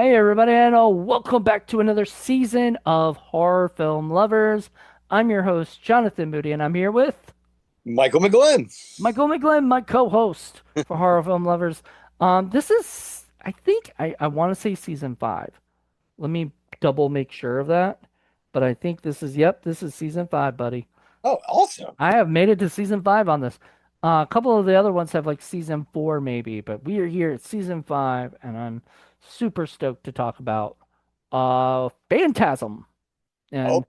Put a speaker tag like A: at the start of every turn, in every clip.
A: Hey everybody, and welcome back to another season of Horror Film Lovers. I'm your host, Jonathan Moody, and I'm here with
B: Michael McGlynn.
A: Michael McGlynn, my co-host for Horror Film Lovers. This is, I think, I want to say season five. Let me double make sure of that, but I think this is season five, buddy.
B: Oh, awesome.
A: I have made it to season five on this. A couple of the other ones have like season four maybe, but we are here at season five, and I'm super stoked to talk about Phantasm.
B: Oh,
A: And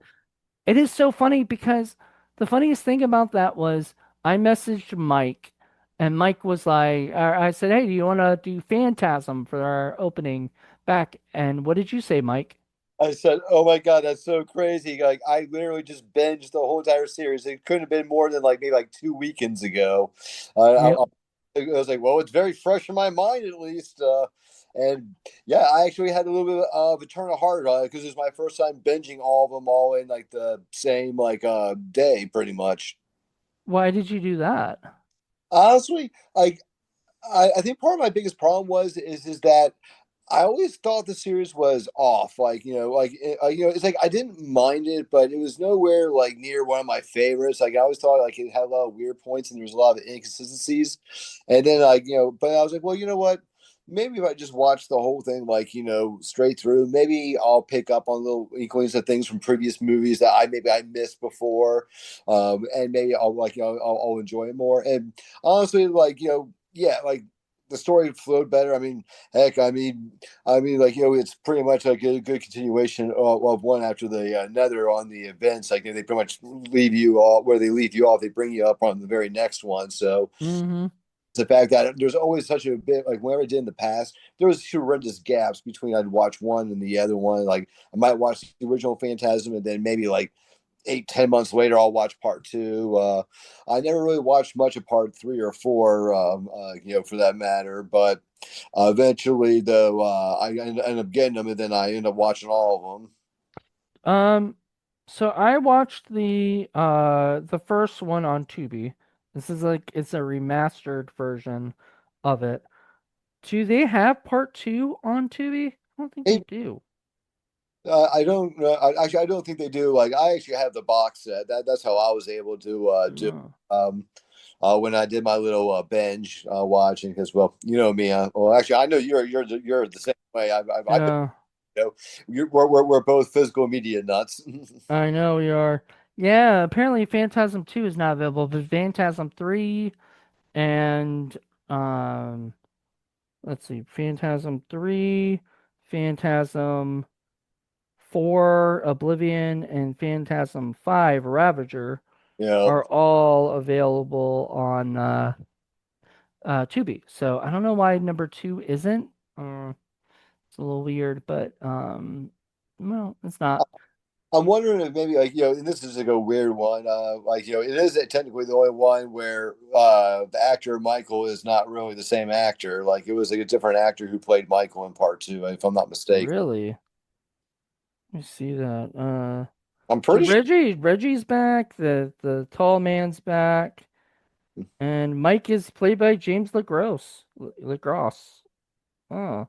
A: it is so funny because the funniest thing about that was I messaged Mike, and Mike was like, or I said, "Hey, do you want to do Phantasm for our opening back?" And what did you say, Mike?
B: I said, oh my God, that's so crazy. Like, I literally just binged the whole entire series. It couldn't have been more than like maybe like 2 weekends ago. I was like, well, it's very fresh in my mind at least. And yeah, I actually had a little bit of a turn of heart because it was my first time binging all of them all in like the same day, pretty much.
A: Why did you do that?
B: Honestly, like I think part of my biggest problem is that I always thought the series was off. It's like I didn't mind it, but it was nowhere like near one of my favorites. Like I always thought like it had a lot of weird points and there was a lot of inconsistencies. And then but I was like, well, you know what? Maybe if I just watch the whole thing straight through, maybe I'll pick up on little inklings of things from previous movies that I missed before, and maybe I'll enjoy it more. And honestly, yeah, like the story flowed better. I mean, heck, it's pretty much like a good continuation of one after the another on the events. Like they pretty much leave you all where they leave you off. They bring you up on the very next one. So
A: Mm-hmm.
B: the fact that there's always such a bit like whenever I did in the past, there was horrendous gaps between I'd watch one and the other one. Like I might watch the original Phantasm and then maybe like 8, 10 months later, I'll watch part two. I never really watched much of part three or four, for that matter. But eventually, though, I end up getting them, and then I end up watching all of them.
A: Um, so I watched the first one on Tubi. This is like it's a remastered version of it. Do they have part two on Tubi? I don't think they
B: Hey,
A: do.
B: I don't actually. I don't think they do. Like, I actually have the box set. That's how I was able to do.
A: Oh.
B: Um, when I did my little binge watching, because well, you know me. Well, actually, I know you're the same way. I've been,
A: Yeah,
B: you know, we're both physical media nuts.
A: I know you are. Yeah, apparently Phantasm 2 is not available, but Phantasm 3 and um let's see, Phantasm 3, Phantasm 4, Oblivion, and Phantasm 5, Ravager
B: You know,
A: are all available on Tubi. So I don't know why number two isn't. It's a little weird, but well, it's not.
B: I'm wondering if maybe and this is like a weird one. It is technically the only one where the actor Michael is not really the same actor. Like it was like a different actor who played Michael in part two, if I'm not mistaken.
A: Really? Let me see that.
B: I'm
A: So
B: pretty sure.
A: Reggie's back. The tall man's back, and Mike is played by James LaGrosse. Oh,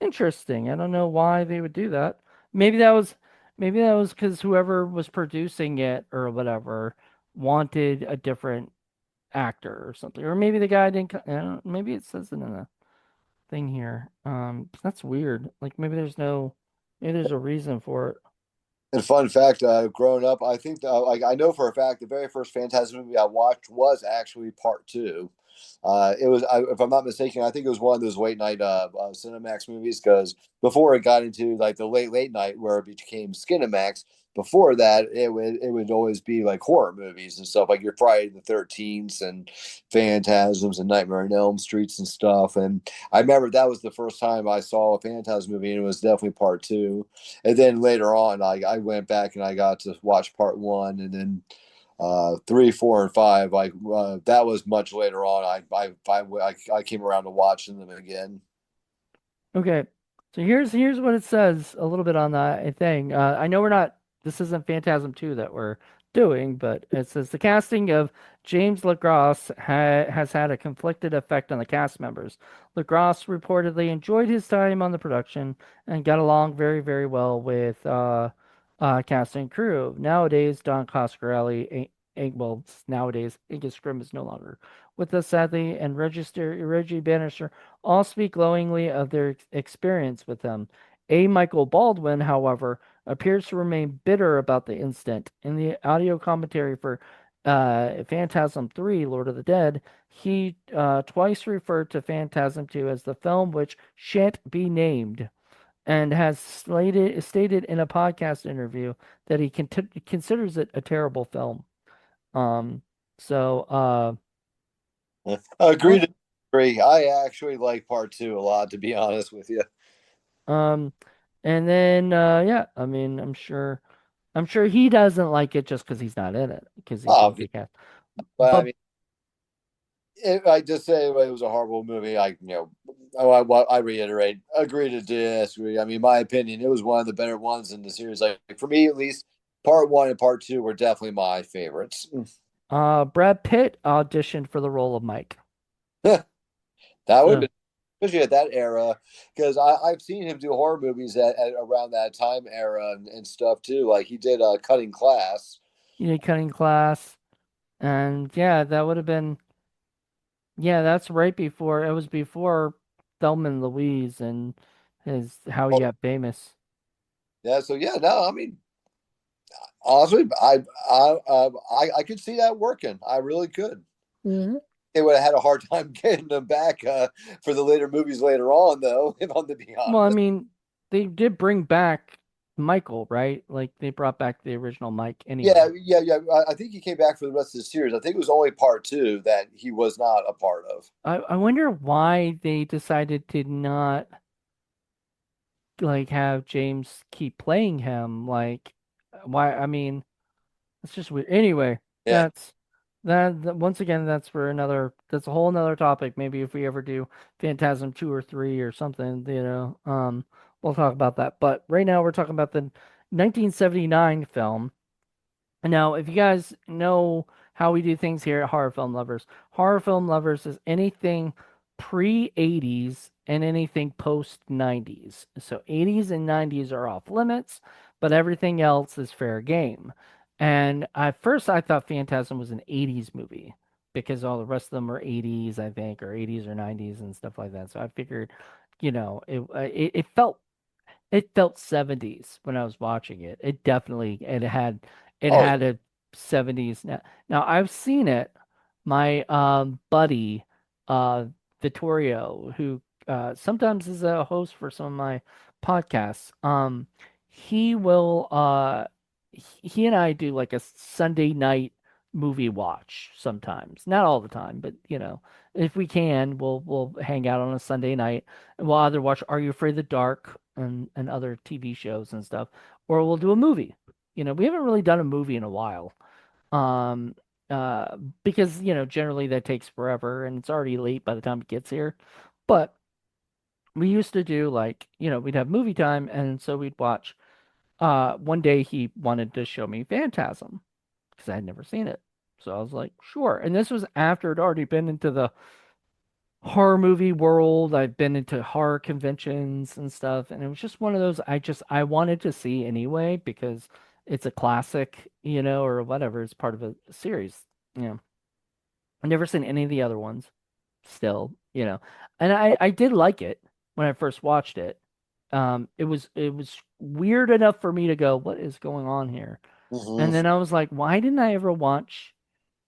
A: interesting. I don't know why they would do that. Maybe that was maybe that was because whoever was producing it or whatever wanted a different actor or something, or maybe the guy didn't. I don't, maybe it says it in the thing here. That's weird. Like maybe there's a reason for it.
B: And fun fact, growing up, I think like I know for a fact the very first Phantasm movie I watched was actually part two. If I'm not mistaken, I think it was one of those late night Cinemax movies because before it got into like the late night where it became Skinemax, before that it would always be like horror movies and stuff like your Friday the 13th and Phantasms and Nightmare on Elm Streets and stuff. And I remember that was the first time I saw a Phantasm movie, and it was definitely part two. And then later on, I went back and I got to watch part one, and then three, four, and five. That was much later on. I came around to watching them again.
A: Okay. So here's what it says a little bit on the thing. I know we're not this isn't Phantasm 2 that we're doing, but it says the casting of James LaGrosse has had a conflicted effect on the cast members. LaGrosse reportedly enjoyed his time on the production and got along very, very well with cast and crew. Nowadays, Don Coscarelli, well, nowadays, Angus Scrimm is no longer with us, sadly, and Reggie Bannister all speak glowingly of their experience with them. A. Michael Baldwin, however, appears to remain bitter about the incident. In the audio commentary for Phantasm 3, Lord of the Dead, he twice referred to Phantasm 2 as the film which shan't be named and has stated in a podcast interview that he considers it a terrible film. Um, so,
B: Agree
A: what?
B: to agree. I actually like part two a lot, to be honest with you.
A: Um, and then, yeah, I mean, I'm sure he doesn't like it just because he's not in it, because he thinks he
B: Obviously,
A: can.
B: but I
A: But
B: mean, I just say it was a horrible movie. I reiterate, agree to disagree. I mean, my opinion, it was one of the better ones in the series. Like for me, at least, part one and part two were definitely my favorites.
A: Brad Pitt auditioned for the role of Mike.
B: That would have
A: So
B: been, especially at that era, because I've seen him do horror movies at around that time era and stuff too. Like he did Cutting Class.
A: you need cutting class, and yeah, that would have been yeah, that's right before it was before Thelma and Louise and his how he
B: Oh,
A: got famous.
B: yeah, so yeah, no, I mean, honestly, I could see that working. I really could.
A: Hmm.
B: They would have had a hard time getting them back for the later movies later on, though. If I'm to be
A: Well, I
B: honest.
A: mean, they did bring back Michael, right? Like they brought back the original Mike
B: Yeah,
A: anyway.
B: yeah, yeah. I think he came back for the rest of the series. I think it was only part two that he was not a part of.
A: I wonder why they decided to not like have James keep playing him. Like, why? I mean, it's just weird. Anyway,
B: Yeah.
A: that's once again, that's for another. That's a whole another topic. Maybe if we ever do Phantasm 2 or 3 or something, we'll talk about that. But right now, we're talking about the 1979 film. Now, if you guys know how we do things here at Horror Film Lovers is anything pre 80s and anything post 90s. So 80s and 90s are off limits, but everything else is fair game. And at first, I thought Phantasm was an 80s movie because all the rest of them were 80s, I think, or 80s or 90s and stuff like that. So I figured, it felt 70s when I was watching it. It
B: Oh, yeah.
A: had a 70s. Now I've seen it. My buddy uh Vittorio, who sometimes is a host for some of my podcasts, he will he and I do like a Sunday night movie watch sometimes. Not all the time, but if we can, we'll hang out on a Sunday night and we'll either watch Are You Afraid of the Dark and other TV shows and stuff, or we'll do a movie. We haven't really done a movie in a while. Um, uh, because, generally that takes forever and it's already late by the time it gets here. But we used to do like, we'd have movie time and so we'd watch. One day he wanted to show me Phantasm because I had never seen it. So I was like, sure. And this was after it already been into the horror movie world. I've been into horror conventions and stuff, and it was just one of those I wanted to see anyway because it's a classic, or whatever. It's part of a series. I've never seen any of the other ones still, and I did like it when I first watched it. It was weird enough for me to go, what is going on here? And
B: hmm
A: then I was like, why didn't I ever watch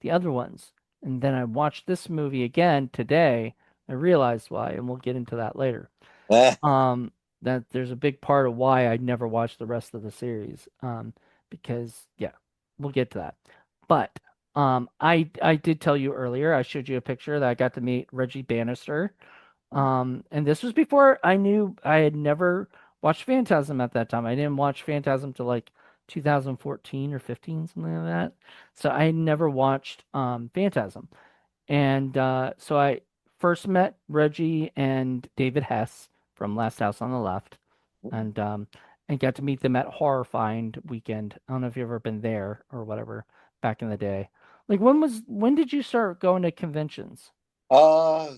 A: the other ones? And then I watched this movie again today. I realized why, and we'll get into that later.
B: Eh.
A: Um, that there's a big part of why I never watched the rest of the series. Because yeah, we'll get to that. But I did tell you earlier, I showed you a picture that I got to meet Reggie Bannister. And this was before I knew I had never watched Phantasm at that time. I didn't watch Phantasm till like 2014 or 15, something like that. So I had never watched Phantasm. And so I first met Reggie and David Hess from Last House on the Left. And and got to meet them at Horror Find weekend. I don't know if you've ever been there or whatever back in the day. Like when did you start going to conventions?
B: Uh,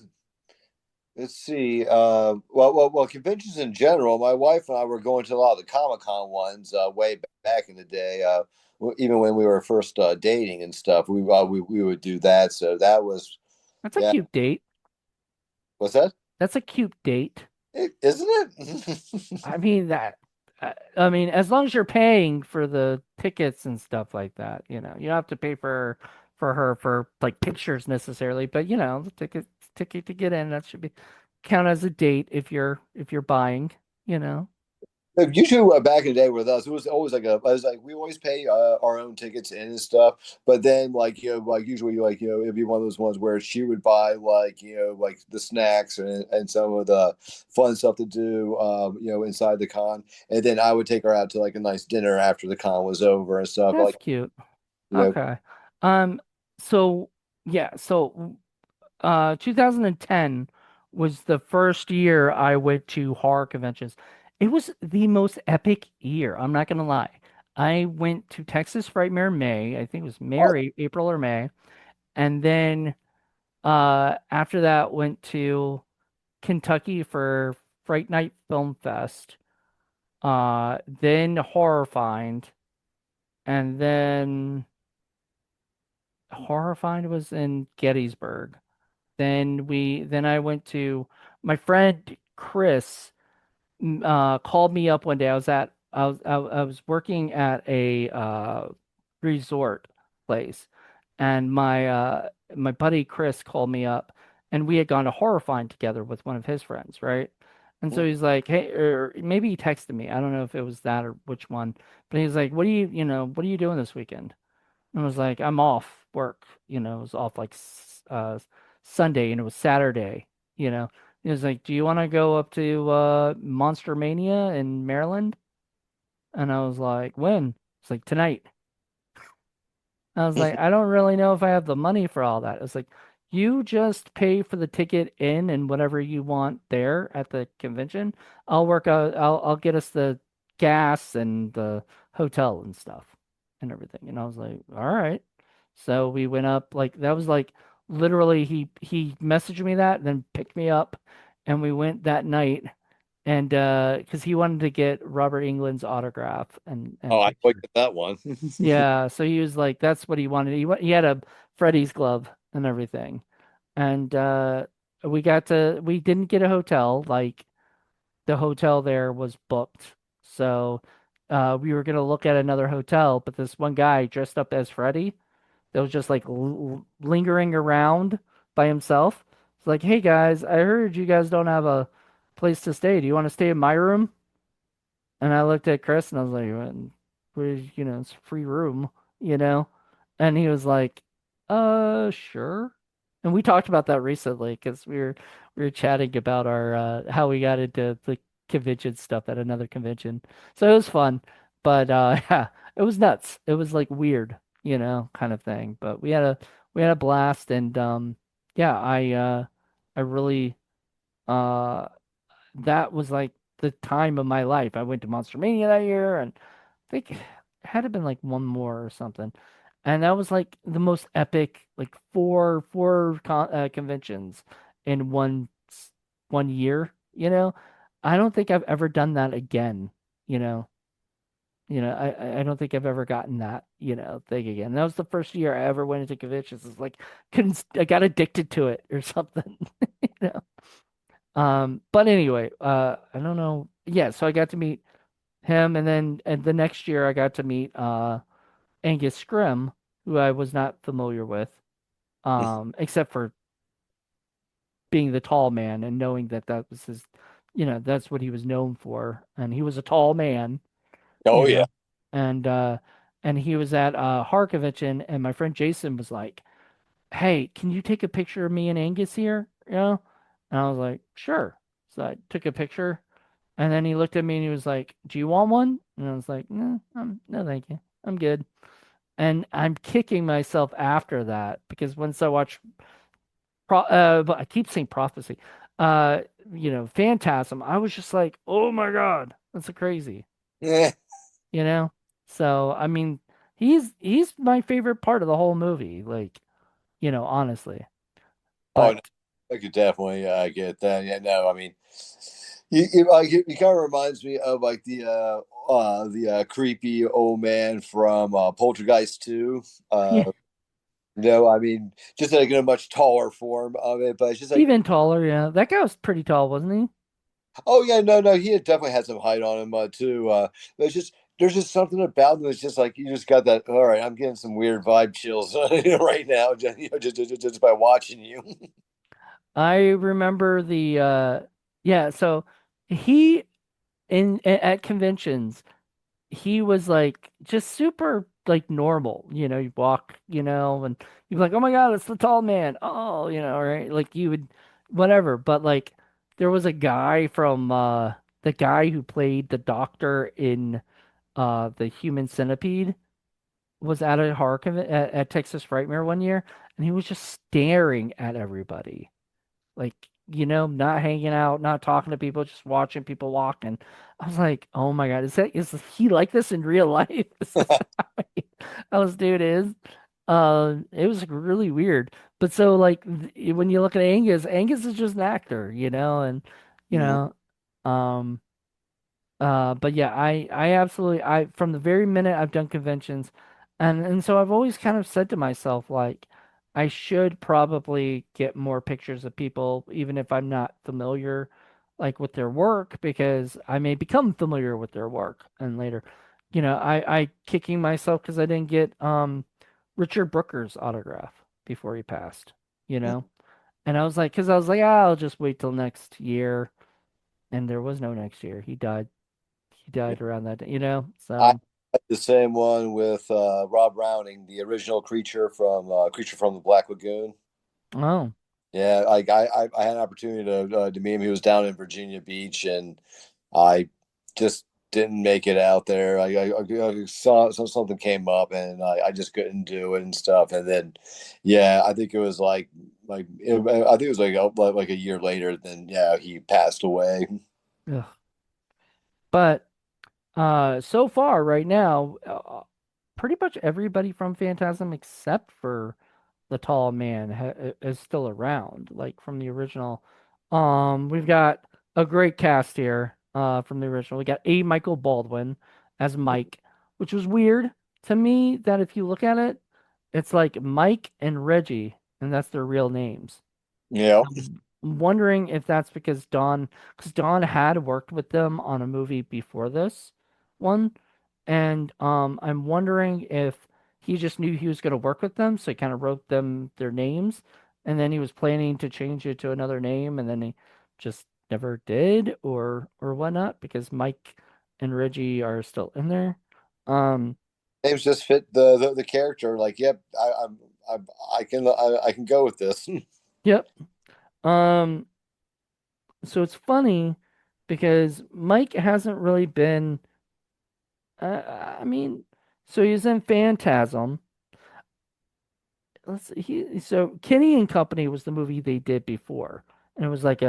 B: let's see. Well, conventions in general. My wife and I were going to a lot of the Comic Con ones way back in the day. Even when we were first dating and stuff, we would do that. So that was,
A: That's a
B: yeah.
A: cute date.
B: What's that?
A: That's a cute date.
B: Isn't it?
A: I mean that. I mean, as long as you're paying for the tickets and stuff like that, you don't have to pay for her for like pictures necessarily, but the ticket to get in that should be count as a date if you're buying, you know.
B: Usually back in the day with us, it was always like I was like we always pay our own tickets in and stuff. But then like usually it'd be one of those ones where she would buy like the snacks and some of the fun stuff to do inside the con, and then I would take her out to like a nice dinner after the con was over and stuff.
A: That's
B: Like
A: cute.
B: you know,
A: Okay. Um, so yeah, 2010 was the first year I went to horror conventions. It was the most epic year. I'm not gonna lie. I went to Texas Frightmare in May. I think it was May or
B: oh,
A: April or May, and then after that went to Kentucky for Fright Night Film Fest. Then Horror Find, and then Horror Find was in Gettysburg. Then I went to my friend Chris called me up one day. I was working at a resort place, and my buddy Chris called me up, and we had gone to Horror Find together with one of his friends, right? And so
B: mm,
A: he's like, "Hey," or maybe he texted me. I don't know if it was that or which one, but he's like, what are you doing this weekend?" And I was like, I'm off work. It was off like Sunday and it was Saturday, you know. He was like, do you want to go up to Monster Mania in Maryland? And I was like, when? It's like tonight. I was like, I don't really know if I have the money for all that. It's like, you just pay for the ticket in and whatever you want there at the convention. I'll work out, I'll get us the gas and the hotel and stuff and everything. And I was like, all right. So we went up like that was like literally he messaged me that, then picked me up and we went that night and because he wanted to get Robert England's autograph
B: oh,
A: and
B: I quite
A: picture.
B: get that one.
A: Yeah, so he was like, that's what he wanted. He had a Freddy's glove and everything. And we didn't get a hotel. Like the hotel there was booked. So we were gonna look at another hotel, but this one guy dressed up as Freddy that was just like lingering around by himself. It's like, hey guys, I heard you guys don't have a place to stay. Do you want to stay in my room? And I looked at Chris and I was like, it's free room, you know? And he was like, sure. And we talked about that recently because we were chatting about our how we got into the convention stuff at another convention. So it was fun. But yeah, it was nuts. It was like weird, kind of thing. But we had a blast and yeah, I really uh that was like the time of my life. I went to Monster Mania that year, and I think it had to been like one more or something. And that was like the most epic, like conventions in one year. I don't think I've ever done that again. You know, I don't think I've ever gotten that thing again. That was the first year I ever went into conventions. It's like I got addicted to it or something. You know. But anyway, I don't know. Yeah, so I got to meet him, and the next year I got to meet Angus Scrimm, who I was not familiar with, except for being the tall man and knowing that that was his, that's what he was known for, and he was a tall man, you
B: Oh yeah.
A: know, and uh, and he was at horror convention, and my friend Jason was like, "Hey, can you take a picture of me and Angus here?" And I was like, "Sure." So I took a picture. And then he looked at me and he was like, "Do you want one?" And I was like, "No, no, thank you. I'm good." And I'm kicking myself after that because once I watch, but I keep saying prophecy, uh, Phantasm, I was just like, "Oh my God, that's so crazy."
B: Eh.
A: you know? So, I mean, he's my favorite part of the whole movie, like, honestly.
B: Oh no,
A: But
B: I could definitely get that. Yeah, no, I mean, he kind of reminds me of like the creepy old man from Poltergeist 2.
A: yeah,
B: No, I mean, just like in a much taller form of it, but it's just like,
A: even taller, yeah. That guy was pretty tall, wasn't he?
B: oh yeah, no, no, he had definitely had some height on him too. But it's just there's just something about him that's just like you just got that. All right, I'm getting some weird vibe chills right now, just by watching you.
A: I remember yeah, so he at conventions, he was like just super like normal, you walk, and you'd be like, "Oh my God, it's the tall man." Oh, right? Like you would whatever, but like there was a guy from the guy who played the doctor in the Human Centipede was at a horror at Texas Frightmare one year, and he was just staring at everybody. Like, not hanging out, not talking to people, just watching people walk. And I was like, oh my God, is he like this in real life? Is this how this dude is? It was like, really weird. But so like when you look at Angus, Angus is just an actor, and you
B: Mhm.
A: know, um but yeah, I absolutely from the very minute I've done conventions, and so I've always kind of said to myself like I should probably get more pictures of people even if I'm not familiar like with their work because I may become familiar with their work and later, I kicking myself because I didn't get Richard Brooker's autograph before he passed, you know, and I was like, because I was like, ah, I'll just wait till next year, and there was no next year. He died around that day,
B: I
A: So,
B: had the same one with Rob Browning, the original creature from the Black Lagoon.
A: oh,
B: Yeah, like I had an opportunity to meet him. He was down in Virginia Beach, and I just didn't make it out there. I saw something came up, and I just couldn't do it and stuff. And then, yeah, I think it was I think it was like a year later. Then yeah, he passed away.
A: ugh. But so far right now, pretty much everybody from Phantasm except for the tall man is still around, like from the original. We've got a great cast here from the original. We got A. Michael Baldwin as Mike, which was weird to me that if you look at it, it's like Mike and Reggie, and that's their real names.
B: Yeah,
A: I'm wondering if that's because Don had worked with them on a movie before this one, and I'm wondering if he just knew he was going to work with them, so he kind of wrote them their names, and then he was planning to change it to another name, and then he just never did, or whatnot, because Mike and Reggie are still in there. Um,
B: names just fit the character. Like, yep, I can go with this.
A: yep. Um, so it's funny because Mike hasn't really been. I mean, so he's in Phantasm. Let's see, so Kenny and Company was the movie they did before, and it was like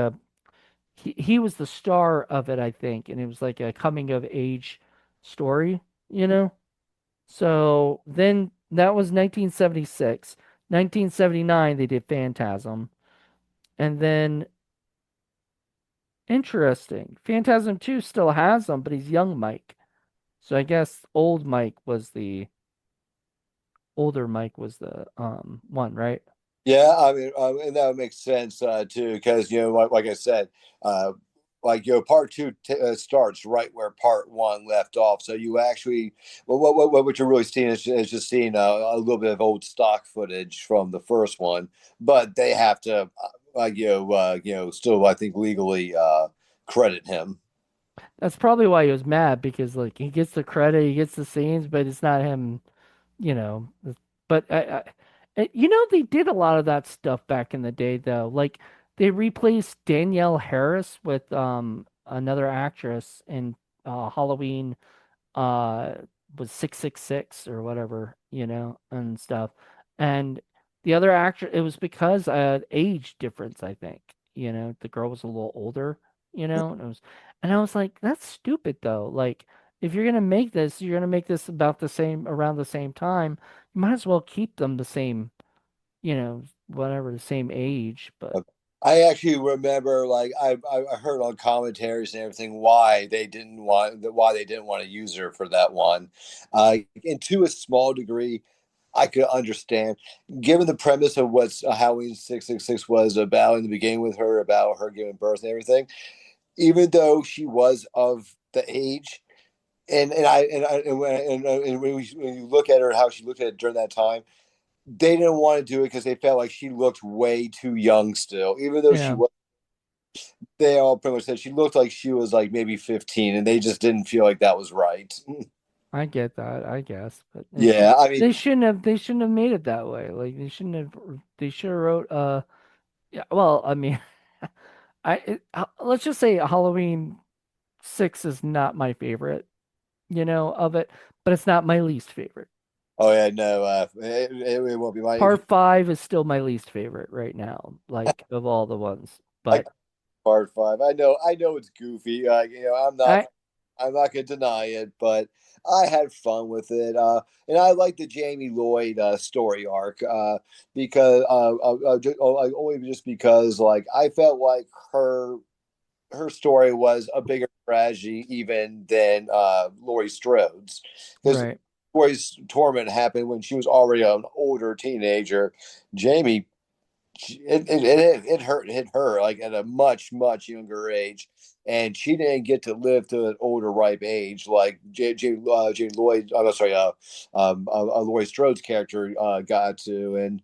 A: he was the star of it, I think, and it was like a coming of age story, you know. So then that was 1976. 1979 they did Phantasm, and then interesting, Phantasm 2 still has him, but he's young Mike. So I guess older Mike was the one, right?
B: Yeah, I mean, and that would make sense too, because like I said, uh, part two starts right where part one left off. So you actually, well, what you're really seeing is just seeing a little bit of old stock footage from the first one, but they have to, still I think legally credit him.
A: That's probably why he was mad because like he gets the credit, he gets the scenes, but it's not him, you know. But they did a lot of that stuff back in the day though. Like they replaced Danielle Harris with another actress in Halloween uh was 666 or whatever, and stuff. And the other actor, it was because age difference, I think. The girl was a little older, and I was like, that's stupid though. Like if you're gonna make this, you're gonna make this about the same around the same time. You might as well keep them the same, whatever the same age. But
B: I actually remember, like I heard on commentaries and everything why they didn't want to use her for that one, and to a small degree, I could understand, given the premise of what Halloween 666 was about in the beginning with her, about her giving birth and everything. Even though she was of the age, and when you look at her, how she looked at it during that time, they didn't want to do it because they felt like she looked way too young still, even though she
A: yeah,
B: was. They all pretty much said she looked like she was like maybe 15, and they just didn't feel like that was right.
A: I get that, I guess, but
B: Yeah, I mean,
A: they shouldn't have made it that way. Like they should have wrote yeah, well, I mean, let's just say Halloween 6 is not my favorite, of it, but it's not my least favorite.
B: oh yeah, no, it won't be my.
A: Part 5 is still my least favorite right now, like of all the ones.
B: I
A: But
B: part five. I know it's goofy.
A: I
B: I'm not gonna deny it, but I had fun with it. And I like the Jamie Lloyd story arc because only just because like I felt like her story was a bigger tragedy even than Laurie Strode's, because
A: right.
B: Laurie's torment happened when she was already an older teenager. Jamie, it hurt hit her like at a much younger age, and she didn't get to live to an older ripe age like Jane Lloyd. I'm sorry, Laurie Strode's character got to, and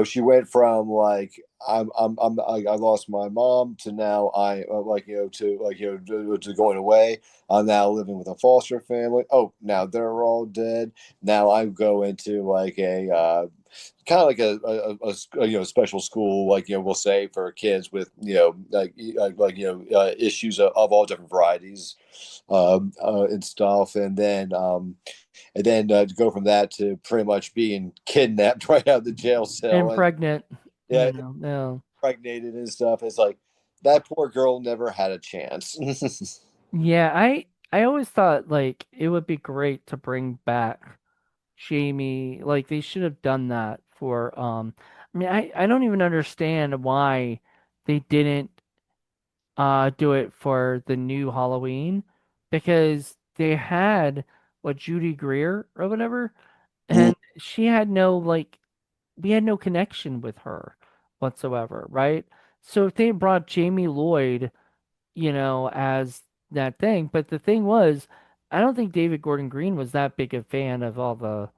B: she went from like I lost my mom to now I like to like to going away. I'm now living with a foster family. Oh, now they're all dead. Now I go into like a kind of like special school, like we'll say for kids with issues of all different varieties, and stuff, and then to go from that to pretty much being kidnapped right out of the jail cell,
A: And
B: and
A: pregnant,
B: yeah,
A: no.
B: impregnated and stuff. It's like that poor girl never had a chance.
A: Yeah, I always thought like it would be great to bring back Jamie. Like they should have done that for I mean I don't even understand why they didn't do it for the new Halloween because they had what Judy Greer or whatever, and she had no like we had no connection with her whatsoever, right? So if they brought Jamie Lloyd, as that thing, but the thing was, I don't think David Gordon Green was that big a fan of all the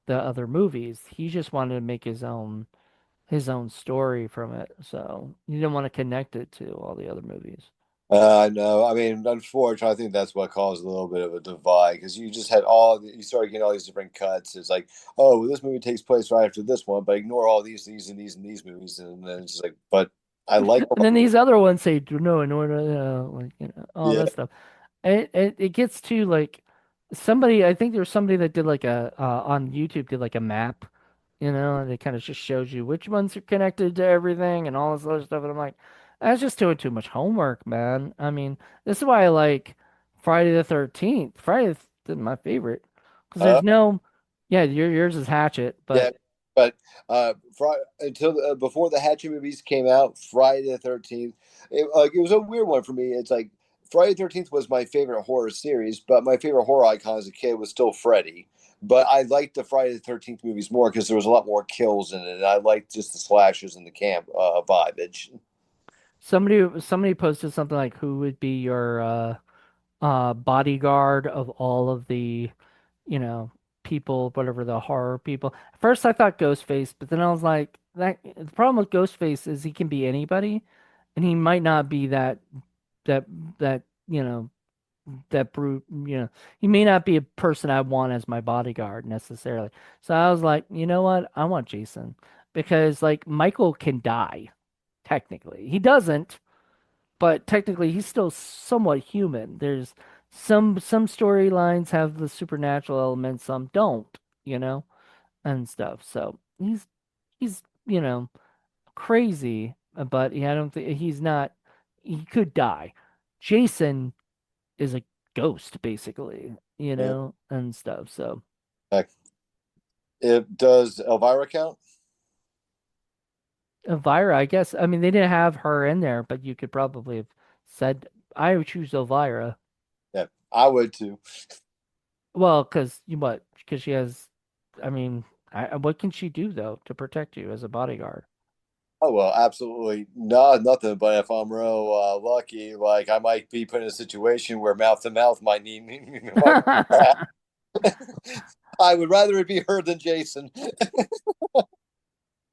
A: other movies. He just wanted to make his own story from it, so he didn't want to connect it to all the other movies.
B: I know. I mean, unfortunately, I think that's what caused a little bit of a divide because you just had you started getting all these different cuts. It's like, oh, well, this movie takes place right after this one, but ignore all these movies, and then it's just like, but I like,
A: And then these other ones say, no, in order, like, all
B: yeah,
A: that stuff. It gets to like somebody. I think there was somebody that did like a on YouTube did like a map, and it kind of just shows you which ones are connected to everything and all this other stuff. And I'm like, that's just doing too much homework, man. I mean, this is why I like Friday the 13th. Is my favorite because
B: uh,
A: there's no, yeah, yours is Hatchet,
B: yeah,
A: but
B: but until before the Hatchet movies came out, Friday the 13th, it was a weird one for me. It's like Friday the 13th was my favorite horror series, but my favorite horror icon as a kid was still Freddy. But I liked the Friday the 13th movies more because there was a lot more kills in it, and I liked just the slashers and the camp vibage.
A: somebody posted something like, who would be your bodyguard of all of the, you know, people, whatever the horror people. At first I thought Ghostface, but then I was like, that the problem with Ghostface is he can be anybody, and he might not be that that that brute. He may not be a person I want as my bodyguard necessarily. So I was like, you know what? I want Jason because like Michael can die technically. He doesn't, but technically he's still somewhat human. There's some storylines have the supernatural elements, some don't, and stuff. So he's crazy, but I don't think he's not. He could die. Jason is a ghost basically,
B: Yeah.
A: and stuff. So
B: Like, it does Elvira count?
A: Elvira, I guess. I mean, they didn't have her in there, but you could probably have said I would choose Elvira.
B: Yeah, I would too.
A: Well, because you what? Because she has. I mean, what can she do though to protect you as a bodyguard?
B: Oh well, absolutely not nothing. But if I'm real lucky, like I might be put in a situation where mouth to mouth might need me. Might I would rather it be her than Jason.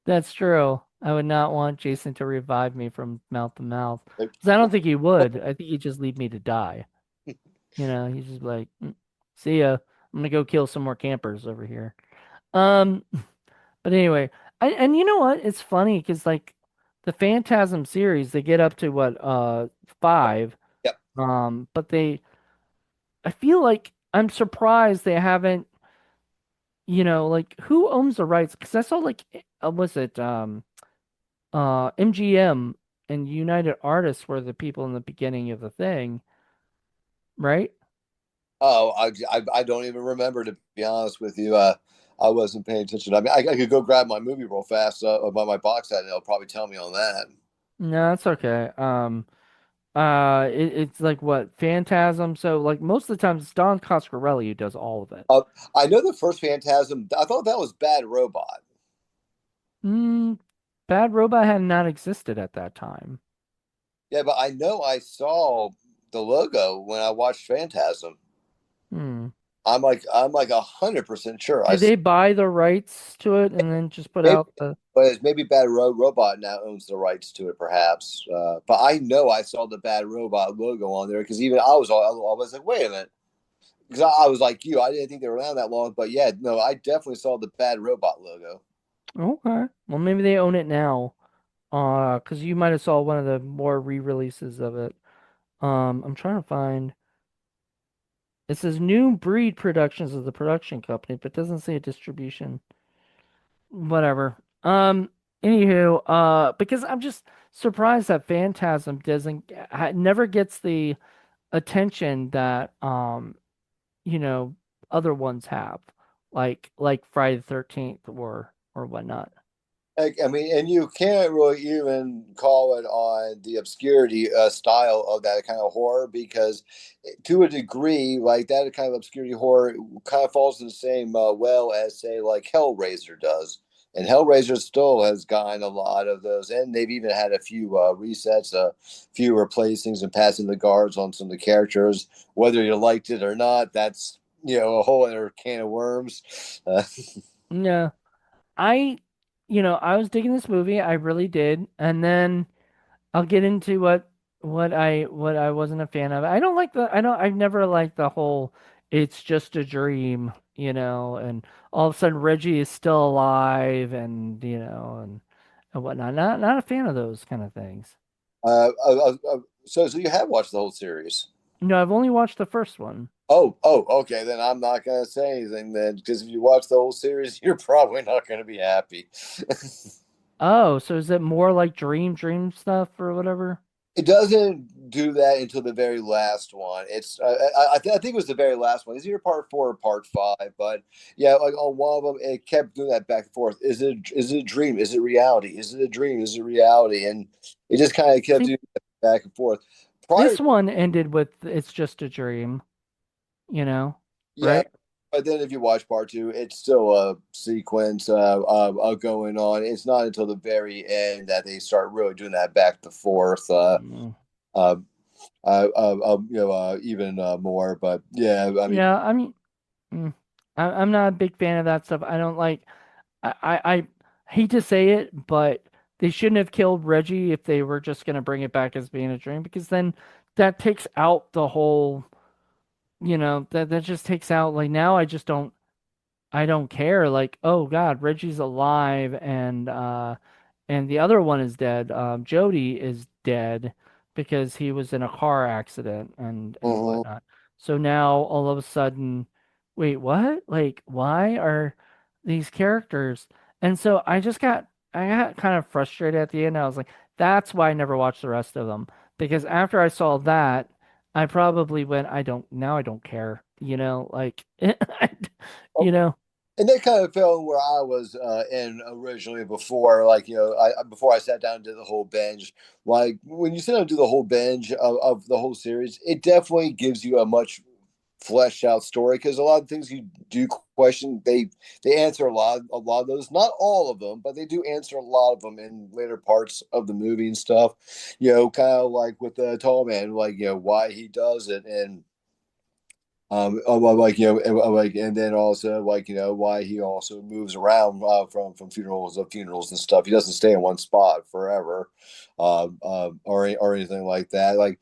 A: That's true. I would not want Jason to revive me from mouth to mouth. Because I don't think he would. I think he'd just leave me to die. He's just like, see ya. I'm gonna go kill some more campers over here. Um, but anyway, and you know what? It's funny because like the Phantasm series, they get up to what, five.
B: Yep.
A: But I feel like I'm surprised they haven't, like who owns the rights? Because I saw like, was it MGM and United Artists were the people in the beginning of the thing, right?
B: Oh, I don't even remember to be honest with you. I wasn't paying attention. I mean, I could go grab my movie real fast about my box set, and it'll probably tell me on that.
A: No, that's okay. It's like what Phantasm. So like most of the time, it's Don Coscarelli who does all of it.
B: Uh, I know the first Phantasm. I thought that was Bad Robot.
A: Mm, Bad Robot had not existed at that time.
B: Yeah, but I know I saw the logo when I watched Phantasm.
A: Hmm.
B: I'm like 100% sure.
A: Did they buy the rights to it and then just put
B: Maybe,
A: out the?
B: but it's maybe Robot now owns the rights to it, perhaps. But I know I saw the Bad Robot logo on there because even I was like, wait a minute, because I was like you, I didn't think they were around that long. But yeah, no, I definitely saw the Bad Robot logo.
A: Okay. Well, maybe they own it now. Because you might have saw one of the more re-releases of it. I'm trying to find. It says New Breed Productions is the production company, but doesn't say a distribution. Whatever. Anywho, because I'm just surprised that Phantasm never gets the attention that you know, other ones have, like Friday the 13th or whatnot.
B: I mean, and you can't really even call it on the obscurity style of that kind of horror because, to a degree, like that kind of obscurity horror kind of falls in the same well as, say, like Hellraiser does. And Hellraiser still has gotten a lot of those, and they've even had a few resets, a few replacings, and passing the guards on some of the characters. Whether you liked it or not, that's a whole other can of worms.
A: Yeah, I, I was digging this movie, I really did, and then I'll get into what I wasn't a fan of. I've never liked the whole it's just a dream, and all of a sudden Reggie is still alive and whatnot. Not a fan of those kind of things.
B: So you have watched the whole series.
A: No, I've only watched the first one.
B: Okay. Then I'm not gonna say anything then, because if you watch the whole series, you're probably not gonna be happy.
A: Oh, so is it more like dream stuff or whatever?
B: It doesn't do that until the very last one. It's I think it was the very last one. It's either part four or part five, but yeah, like on one of them, it kept doing that back and forth. Is it a dream? Is it reality? Is it a dream? Is it reality? And it just kind of
A: I
B: kept
A: think
B: doing that back and forth. Prior,
A: this one ended with it's just a dream, you know,
B: yeah,
A: right?
B: but then if you watch part two, it's still a sequence going on. It's not until the very end that they start really doing that back to forth.
A: Mm.
B: Uh, even more. But yeah, I mean,
A: Yeah, I mean, I'm not a big fan of that stuff. I don't like. I hate to say it, but they shouldn't have killed Reggie if they were just gonna bring it back as being a dream, because then that takes out the whole. That just takes out like now I don't care. Like, oh God, Reggie's alive and the other one is dead. Jody is dead because he was in a car accident and
B: mhm.
A: whatnot. So now all of a sudden, wait, what? Like, why are these characters? And so I got kind of frustrated at the end. I was like, that's why I never watched the rest of them, because after I saw that, I probably went, I don't, now I don't care, like, you know,
B: And they kind of fell in where I was in originally before, like before I sat down and did the whole binge. Like when you sit down and do the whole binge of the whole series, it definitely gives you a much fleshed out story because a lot of things you do question, they answer a lot of those, not all of them, but they do answer a lot of them in later parts of the movie and stuff. Kind of like with the tall man, like why he does it and like like, and then also like why he also moves around from funerals to funerals and stuff. He doesn't stay in one spot forever, or anything like that. Like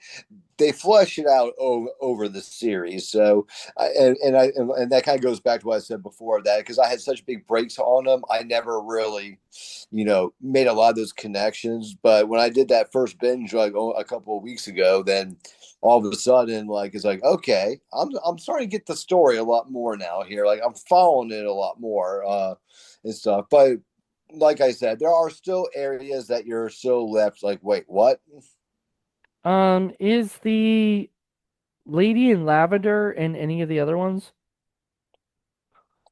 B: they flesh it out over the series. So, and that kind of goes back to what I said before that because I had such big breaks on them, I never really, made a lot of those connections. But when I did that first binge like a couple of weeks ago, then all of a sudden like it's like okay, I'm starting to get the story a lot more now here. Like I'm following it a lot more and stuff. But like I said, there are still areas that you're still left like, wait, what?
A: is the Lady in Lavender in any of the other ones?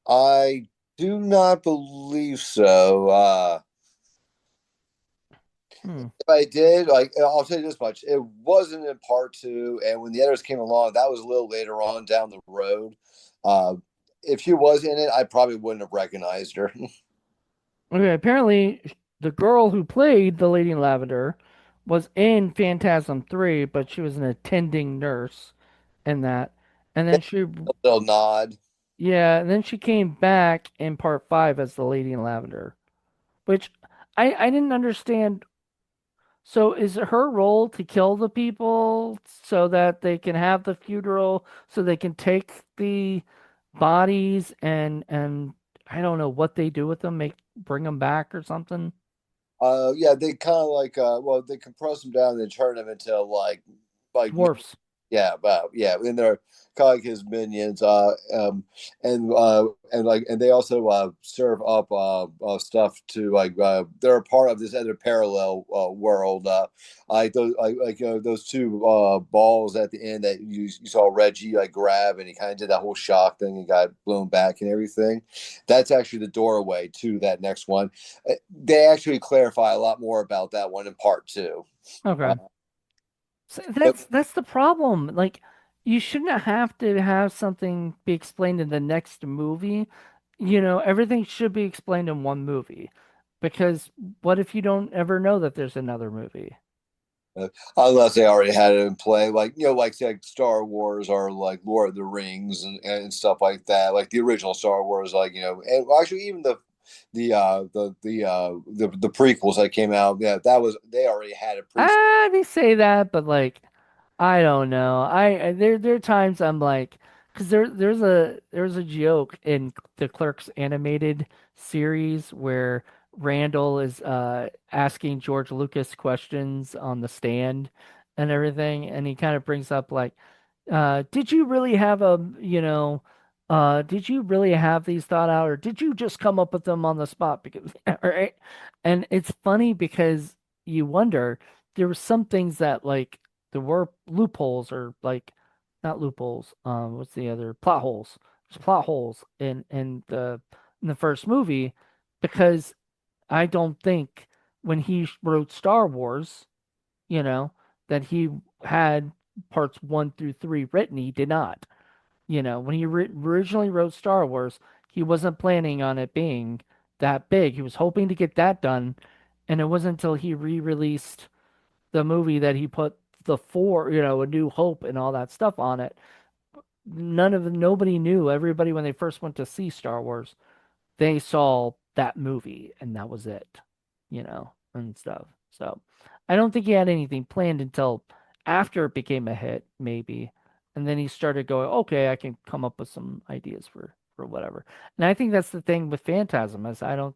B: I do not believe so.
A: Hmm.
B: If I did, like, I'll tell you this much: it wasn't in part two, and when the others came along, that was a little later on down the road. Uh, if she was in it, I probably wouldn't have recognized her.
A: Okay, apparently the girl who played the Lady in Lavender was in Phantasm 3, but she was an attending nurse in that. And then
B: A little nod.
A: yeah, and then she came back in part 5 as the Lady in Lavender, which I didn't understand. So is it her role to kill the people so that they can have the funeral, so they can take the bodies and I don't know what they do with them, bring them back or something?
B: Yeah, they kind of like, well, they compress them down and turn them into like
A: Dwarfs.
B: yeah, about yeah, and they're kind of like his minions. And they also serve up stuff to like they're a part of this other parallel world. Like those those two balls at the end that you saw Reggie like grab, and he kind of did that whole shock thing and got blown back and everything. That's actually the doorway to that next one. They actually clarify a lot more about that one in part two. Uh,
A: Okay. So that's the problem. Like, you shouldn't have to have something be explained in the next movie. Everything should be explained in one movie. Because what if you don't ever know that there's another movie?
B: unless they already had it in play, like like say like Star Wars or like Lord of the Rings and stuff like that, like the original Star Wars, like and actually even the prequels that came out, yeah, that was they already had it pre.
A: They say that, but like, I don't know. There are times I'm like, because there's a joke in the Clerks animated series where Randall is asking George Lucas questions on the stand and everything, and he kind of brings up like, did you really have did you really have these thought out, or did you just come up with them on the spot? Because, right? And it's funny because you wonder there were some things that like there were loopholes or like not loopholes. What's the other plot holes? There's plot holes in the first movie because I don't think when he wrote Star Wars, you know, that he had parts 1 through 3 written. He did not. When he originally wrote Star Wars, he wasn't planning on it being that big. He was hoping to get that done, and it wasn't until he re-released the movie that he put the four, A New Hope and all that stuff on it. Nobody knew. Everybody, when they first went to see Star Wars, they saw that movie and that was it, and stuff. So I don't think he had anything planned until after it became a hit, maybe. And then he started going, okay, I can come up with some ideas for whatever. And I think that's the thing with Phantasm, is I don't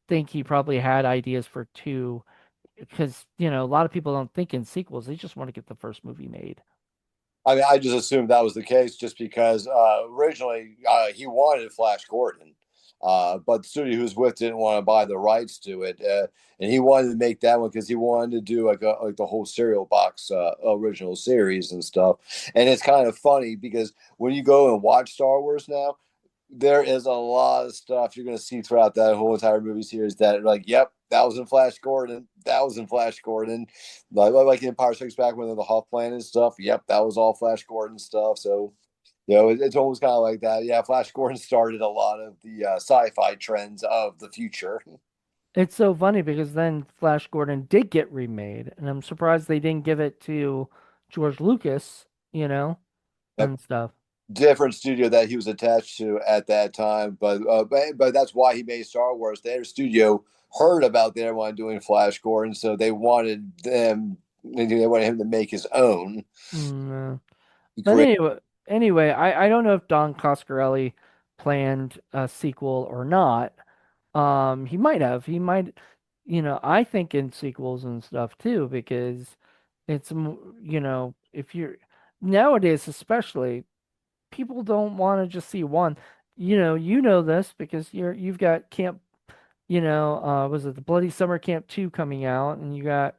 A: think he probably had ideas for two because, a lot of people don't think in sequels. They just want to get the first movie made.
B: I mean, I just assumed that was the case just because originally he wanted Flash Gordon. But the studio he was with didn't want to buy the rights to it, and he wanted to make that one because he wanted to do like the whole cereal box original series and stuff. And it's kind of funny because when you go and watch Star Wars now, there is a lot of stuff you're going to see throughout that whole entire movie series that like, yep, that was in Flash Gordon, that was in Flash Gordon, like Empire Strikes Back when they're the Huff Planet and stuff. Yep, that was all Flash Gordon stuff. So it's almost kind of like that. Yeah, Flash Gordon started a lot of the sci-fi trends of the future.
A: It's so funny because then Flash Gordon did get remade, and I'm surprised they didn't give it to George Lucas, you know,
B: Yep.
A: and stuff.
B: Different studio that he was attached to at that time, but that's why he made Star Wars. Their studio heard about their one doing Flash Gordon, so they wanted them. They wanted him to make his own.
A: Mm, but
B: Great.
A: anyway, I don't know if Don Coscarelli planned a sequel or not. He might have. He might, I think in sequels and stuff too, because if you're nowadays especially, people don't want to just see one. You know this because you've got Camp, was it the Bloody Summer Camp 2 coming out, and you've got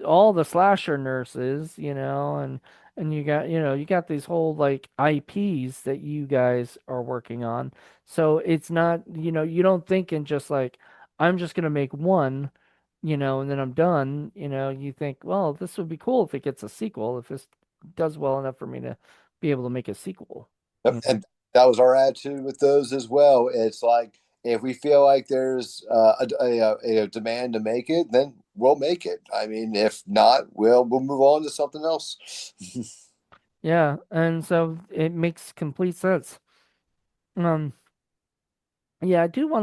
A: all the slasher nurses, and you got these whole like IPs that you guys are working on. So it's not, you don't think in just like I'm just gonna make one, and then I'm done. You think, well, this would be cool if it gets a sequel, if this does well enough for me to be able to make a sequel.
B: Yep. And that was our attitude with those as well. It's like if we feel like there's a demand to make it, then we'll make it. I mean, if not, we'll move on to something else.
A: Yeah, and so it makes complete sense. Um, yeah, I do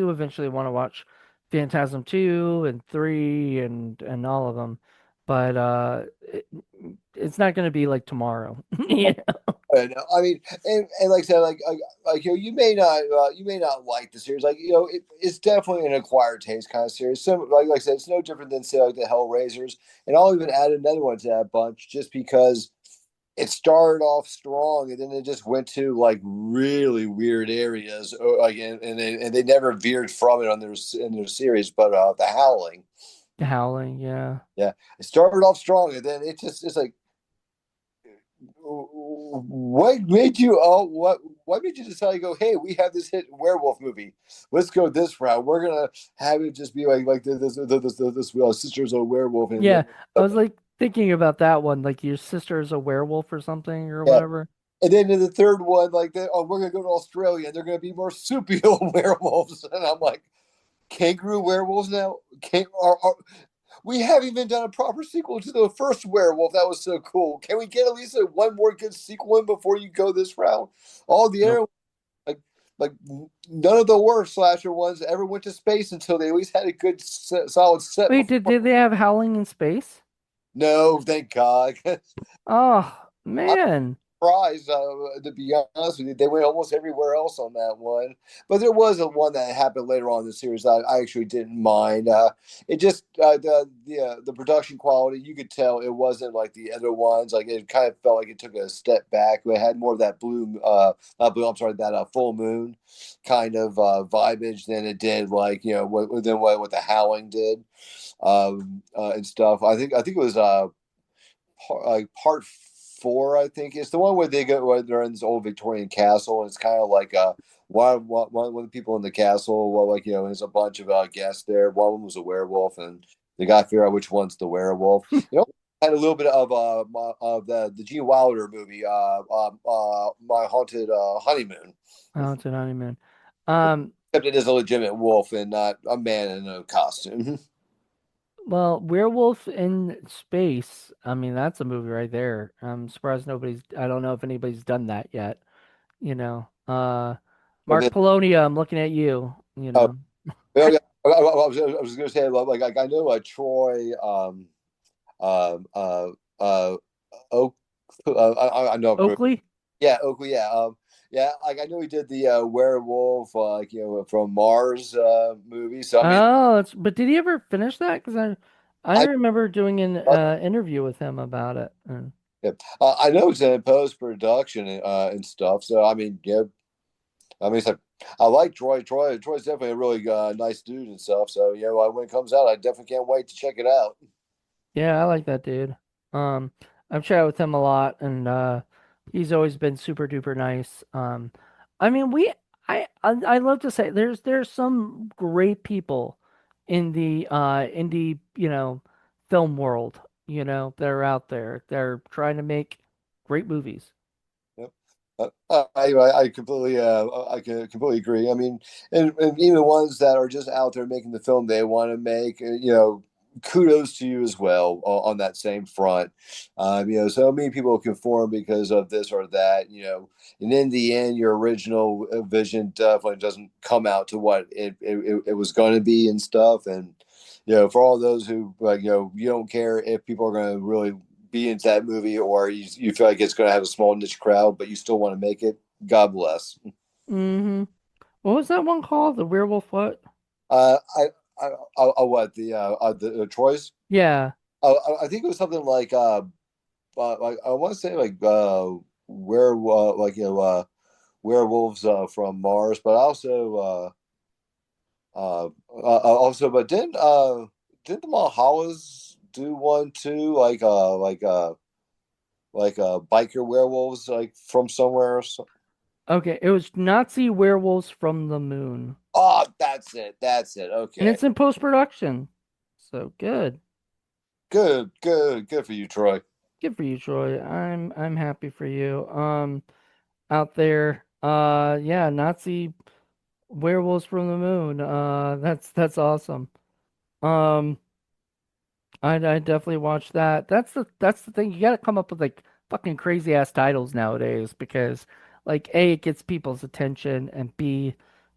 A: eventually want to watch Phantasm 2 and 3 and all of them, but it's not going to be like tomorrow. Yeah.
B: And, I mean, and like I said, you may not like the series. Like it's definitely an acquired taste kind of series. So like I said, it's no different than say like the Hellraisers. And I'll even add another one to that bunch just because it started off strong and then it just went to like really weird areas. Like and they never veered from it on their in their series. But the Howling,
A: Howling, yeah.
B: yeah, it started off strong and then it's like what made you decide to go, hey, we have this hit werewolf movie, let's go this route, we're gonna have it just be like this sister's a werewolf and
A: Yeah, I was like thinking about that one, like your sister is a werewolf or something or
B: yeah.
A: whatever.
B: And then in the third one, oh, we're gonna go to Australia and they're gonna be marsupial werewolves. And I'm like, kangaroo werewolves now? We haven't even done a proper sequel to the first werewolf. That was so cool. Can we get at least one more good sequel in before you go this route? All the
A: Nope.
B: air, like, like none of the worst slasher ones ever went to space until they at least had a good solid set
A: Wait,
B: before.
A: did they have Howling in space?
B: No, thank God.
A: Oh, man.
B: Surprised, to be honest with you. They went almost everywhere else on that one. But there was a one that happened later on in the series that I actually didn't mind. It just the production quality, you could tell it wasn't like the other ones. Like it kind of felt like it took a step back. It had more of that not blue. I'm sorry, that full moon kind of vibage than it did like what the Howling did, and stuff. I think it was part four. I think it's the one where where they're in this old Victorian castle, and it's kind of like one of the people in the castle. Well, like there's a bunch of guests there. One of them was a werewolf, and they got to figure out which one's the werewolf. Had a little bit of of the Gene Wilder movie, My Haunted Honeymoon,
A: Oh, it's an honeymoon. Um,
B: except it is a legitimate wolf and not a man in a costume.
A: well, Werewolf in Space. I mean, that's a movie right there. I'm surprised I don't know if anybody's done that yet, you know.
B: But
A: Mark Polonia, I'm looking at you,
B: oh, yeah, I was going to say like I know Troy. Um, uh, uh, Oak. I know.
A: Oakley?
B: Yeah, Oakley. Yeah. Yeah. Like I know he did the werewolf, like from Mars movie. So I mean,
A: Oh, but did he ever finish that? Because I
B: I
A: remember doing an
B: uh,
A: interview with him about it.
B: Yeah. I know it's in post production and stuff. So I mean, yeah, I mean, it's like I like Troy. Troy's definitely a really nice dude and stuff. So yeah, well, when it comes out, I definitely can't wait to check it out.
A: Yeah, I like that dude. Um, I've chatted with him a lot, and he's always been super duper nice. I mean, I love to say there's some great people in the indie, film world, that are out there. They're trying to make great movies.
B: Yep. I completely completely agree. I mean, and even ones that are just out there making the film they want to make, kudos to you as well on that same front. So many people conform because of this or that, and in the end, your original vision definitely doesn't come out to what it was going to be and stuff. And for all those who like, you don't care if people are going to really be into that movie, or you feel like it's going to have a small niche crowd, but you still want to make it. God bless.
A: Hmm. What was that one called? The Werewolf what?
B: Uh, I, what the Troy's?
A: Yeah.
B: I think it was something like I want to say like werewolves from Mars, but also, but didn't the Mahalas do one too? Like biker werewolves like from somewhere.
A: Okay, it was Nazi Werewolves from the Moon,
B: Oh, that's it. That's it.
A: and
B: Okay.
A: it's in post production. So good.
B: Good for you, Troy.
A: Good for you, Troy. I'm happy for you. Out there. Yeah, Nazi werewolves from the moon. That's awesome. Um, I definitely watch that. That's the thing. You gotta come up with like fucking crazy ass titles nowadays because like A, it gets people's attention, and B,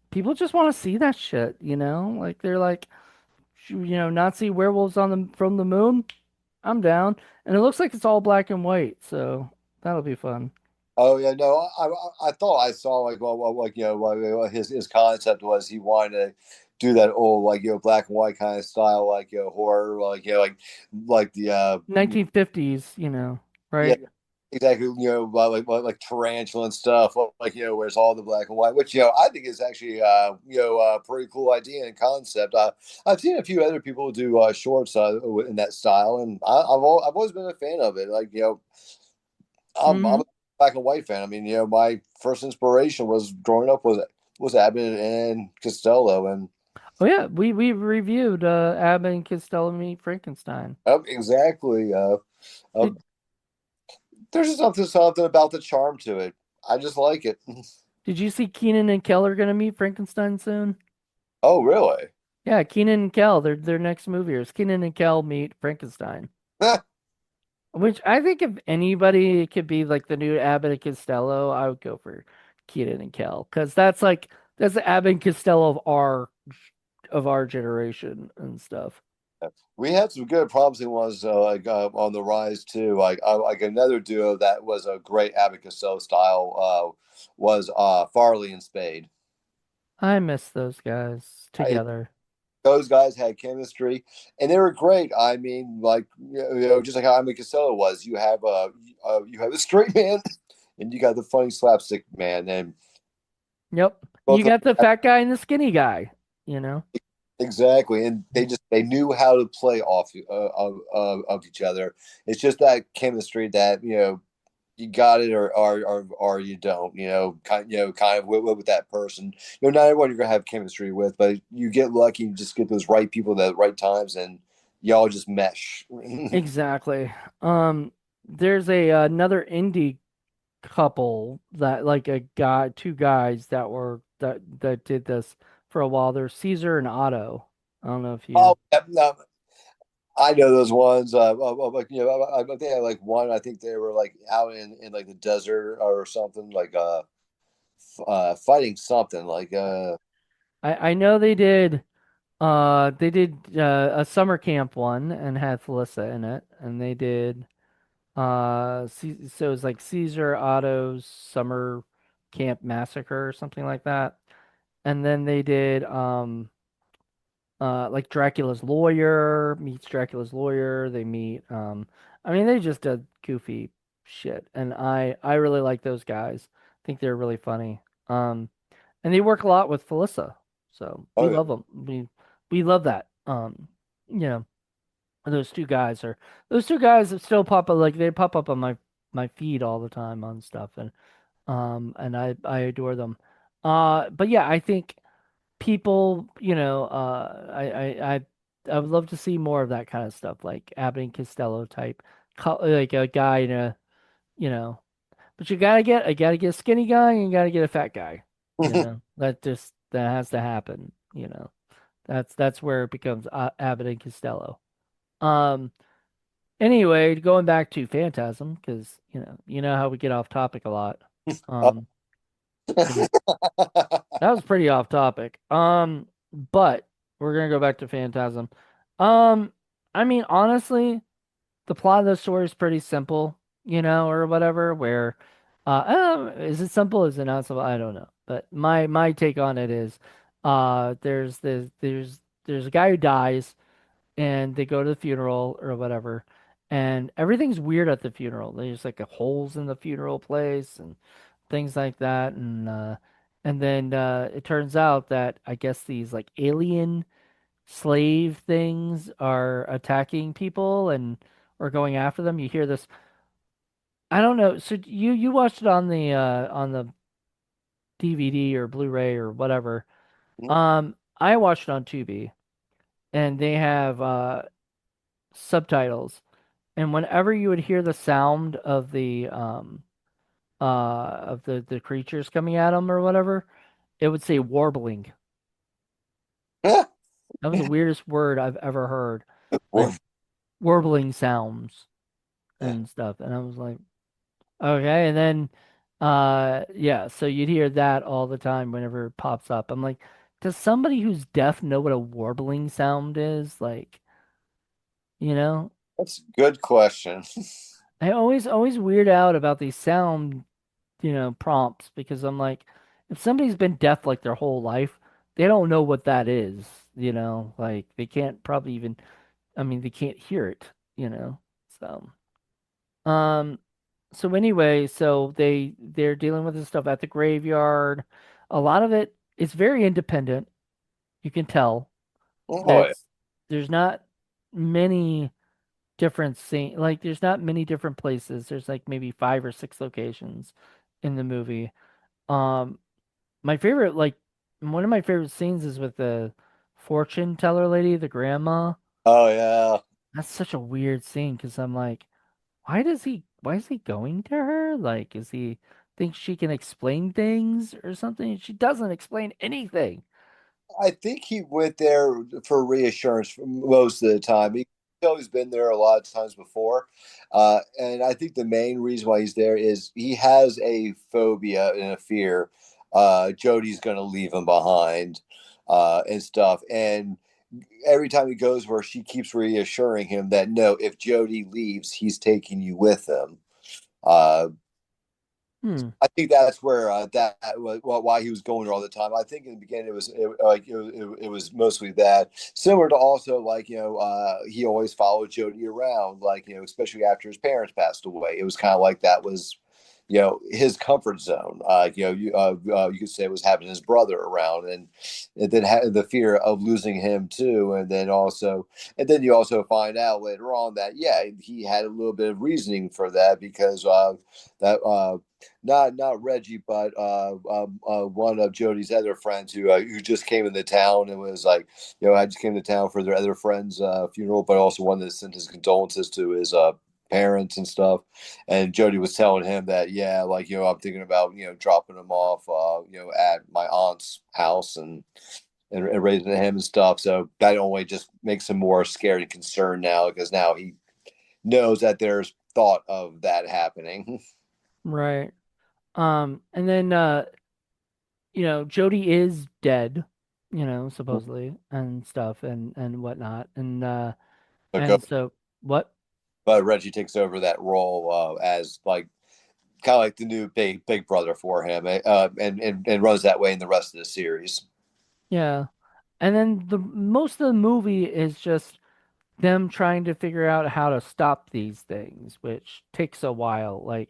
A: people just want to see that shit, Like they're like, Nazi werewolves on the from the moon. I'm down. And it looks like it's all black and white, so that'll be fun.
B: Oh yeah, no, I thought I saw like his concept was he wanted to do that old like black and white kind of style like horror like the
A: 1950s,
B: yeah,
A: right?
B: exactly. Like tarantula and stuff. Like where's all the black and white, which I think is actually a pretty cool idea and concept. I've seen a few other people do shorts in that style, and I've always been a fan of it. Like I'm
A: Hmm.
B: a black and white fan. I mean, my first inspiration was growing up was Abbott and Costello, and
A: Oh yeah, we reviewed Abbott and Costello Meet Frankenstein.
B: exactly. Uh,
A: Did
B: there's just something about the charm to it. I just like it.
A: did you see Keenan and Kel are gonna meet Frankenstein soon?
B: Oh, really?
A: Yeah, Keenan and Kel, their next movie is Keenan and Kel meet Frankenstein. Which I think if anybody could be like the new Abbott and Costello, I would go for Keenan and Kel because that's the Abbott and Costello of our generation and stuff.
B: We had some good promising ones on the rise too. Like another duo that was a great Abbott Costello style was Farley and Spade.
A: I miss those guys together.
B: Those guys had chemistry and they were great. I mean, like just like how Amy Costello was. You have a straight man and you got the funny slapstick man, and
A: Yep.
B: both
A: You
B: of
A: got the
B: them
A: fat guy and the skinny guy, you know?
B: exactly, and they knew how to play off of each other. It's just that chemistry that you got it or you don't. Kind of with that person. Not everyone you're gonna have chemistry with, but you get lucky. You just get those right people at the right times, and y'all just mesh.
A: Exactly. There's another indie couple that like a guy, two guys that did this for a while. There's Caesar and Otto. I don't know if you.
B: Oh, yep, no, I know those ones. Like I think I like one. I think they were like out in like the desert or something, like fighting something like
A: I know they did a summer camp one and had Felissa in it, and they did so it was like Caesar Otto's summer camp massacre or something like that. And then they did like Dracula's lawyer meets Dracula's lawyer. They meet I mean they just did goofy. shit. And I really like those guys. I think they're really funny. Um, and they work a lot with Felissa, so we
B: Oh yeah.
A: love them. We love that. You know, those two guys that still pop up, like they pop up on my feed all the time on stuff, and I adore them. But yeah, I think people, I would love to see more of that kind of stuff, like Abbott and Costello type, like a guy in a, you know, but I gotta get a skinny guy and you gotta get a fat guy, that has to happen, that's where it becomes Abbott and Costello. Um, anyway, going back to Phantasm, because you know how we get off topic a lot.
B: Oh.
A: Um, pretty That was pretty off topic. But we're gonna go back to Phantasm. Um, I mean, honestly, the plot of the story is pretty simple, or whatever. Where, is it simple? Is it not simple? I don't know. But my take on it is, there's a guy who dies, and they go to the funeral or whatever, and everything's weird at the funeral. There's like holes in the funeral place and things like that, and then it turns out that I guess these like alien slave things are attacking people and or going after them. You hear this. I don't know. So you watched it on the DVD or Blu-ray or whatever. I watched it on Tubi, and they have subtitles. And whenever you would hear the sound of the creatures coming at them or whatever, it would say warbling. That was the weirdest word I've ever heard. Like warbling sounds and stuff. And I was like, okay. And then yeah, so you'd hear that all the time whenever it pops up. I'm like, does somebody who's deaf know what a warbling sound is? Like, you know?
B: That's a good question.
A: I always weird out about these sound, prompts because I'm like, if somebody's been deaf like their whole life, they don't know what that is, like they can't probably even, I mean, they can't hear it, you know. So, um, so anyway, so they're dealing with this stuff at the graveyard. A lot of it is very independent. You can tell
B: Oh yeah.
A: that's there's not many different scene like there's not many different places. There's like maybe five or six locations in the movie. Um, my favorite, like one of my favorite scenes is with the fortune teller lady, the grandma.
B: Oh yeah.
A: That's such a weird scene because I'm like, why is he going to her? Like, is he think she can explain things or something? She doesn't explain anything.
B: I think he went there for reassurance most of the time. He's always been there a lot of times before. And I think the main reason why he's there is he has a phobia and a fear. Jody's going to leave him behind and stuff. And every time he goes where she keeps reassuring him that no, if Jody leaves, he's taking you with him. Uh,
A: Hmm.
B: I think that's where that was why he was going there all the time. I think in the beginning it was mostly that, similar to also like he always followed Jody around, like especially after his parents passed away. It was kind of like that was his comfort zone. You could say, was having his brother around, and then the fear of losing him too, and then you also find out later on that yeah, he had a little bit of reasoning for that because that not Reggie, but one of Jody's other friends who just came into town and was like, I just came to town for their other friend's funeral, but also wanted to send his condolences to his parents and stuff. And Jody was telling him that, yeah, like I'm thinking about dropping him off, at my aunt's house and raising him and stuff. So that only just makes him more scared and concerned now because now he knows that there's thought of that happening.
A: Right. And then Jody is dead, supposedly and stuff and whatnot. And so what?
B: But Reggie takes over that role as like kind of like the new big brother for him, and runs that way in the rest of the series.
A: Yeah. And then the most of the movie is just them trying to figure out how to stop these things, which takes a while. Like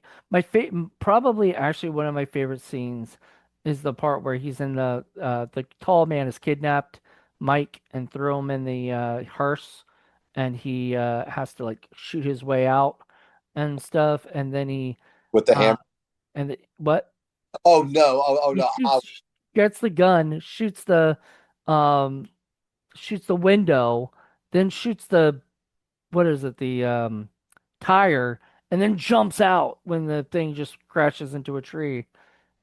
A: probably actually one of my favorite scenes is the part where he's in the tall man is kidnapped Mike and throw him in the hearse, and he has to like shoot his way out and stuff, and then he
B: with the
A: uh
B: hammer.
A: what
B: Oh no! Oh
A: he
B: no!
A: gets the gun, um shoots the window, then shoots the what is it, the tire, and then jumps out when the thing just crashes into a tree.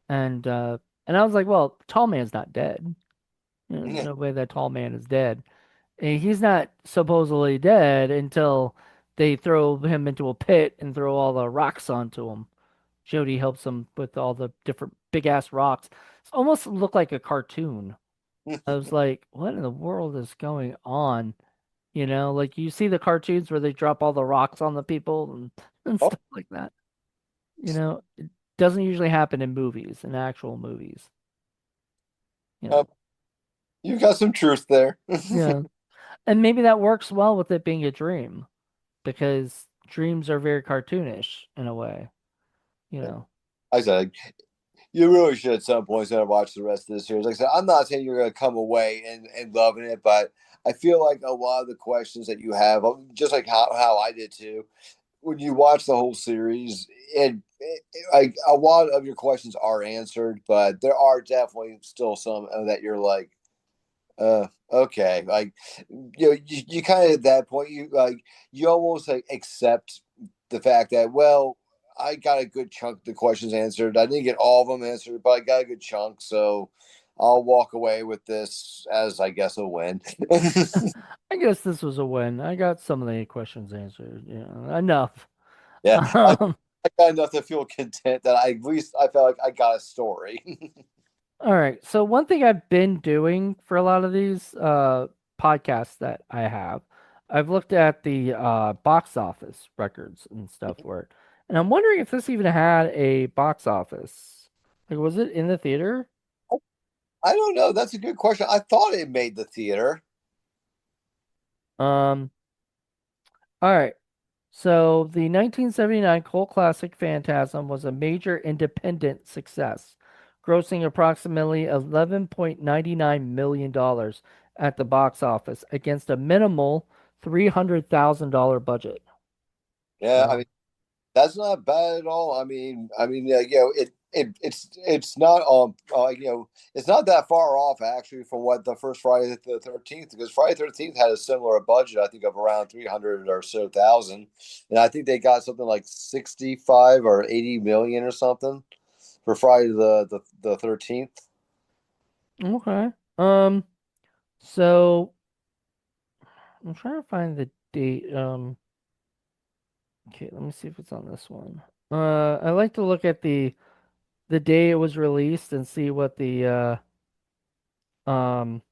A: And and I was like, well, tall man's not dead. You know, there's
B: Yeah.
A: no way that tall man is dead. And he's not supposedly dead until they throw him into a pit and throw all the rocks onto him. Jody helps him with all the different big ass rocks. It almost looked like a cartoon. I was like, what in the world is going on? You know, like you see the cartoons where they drop all the rocks on the people and
B: Oh,
A: stuff like that. You know, it doesn't usually happen in movies, in actual movies. You
B: um,
A: know,
B: you've got some truth there.
A: yeah. And maybe that works well with it being a dream because dreams are very cartoonish in a way, you know.
B: I said you really should at some point instead of watch the rest of the series. Like I said, I'm not saying you're going to come away and loving it, but I feel like a lot of the questions that you have, just like how I did too, when you watch the whole series, like a lot of your questions are answered, but there are definitely still some that you're like, okay, like you kind of at that point you almost like accept the fact that well, I got a good chunk of the questions answered. I didn't get all of them answered, but I got a good chunk, so I'll walk away with this as I guess a win.
A: I guess this was a win. I got some of the questions answered, you know, enough.
B: Yeah,
A: Um,
B: I got enough to feel content that I at least I felt like I got a story.
A: All right. So one thing I've been doing for a lot of these podcasts that I have, I've looked at the box office records and stuff for it. And I'm wondering if this even had a box office. Like was it in the theater?
B: I don't know. That's a good question. I thought it made the theater.
A: Um all right. So the 1979 cult classic Phantasm was a major independent success, grossing approximately $11.99 million at the box office against a minimal $300,000 budget.
B: Yeah, I
A: Wow.
B: mean that's not bad at all. Yeah, it's not it's not that far off actually from what the first Friday the 13th, because Friday 13th had a similar budget, I think of around 300 or so thousand, and I think they got something like 65 or 80 million or something for Friday the 13th.
A: Okay. Um, so I'm trying to find the date. Okay, let me see if it's on this one. I like to look at the day it was released and see what the um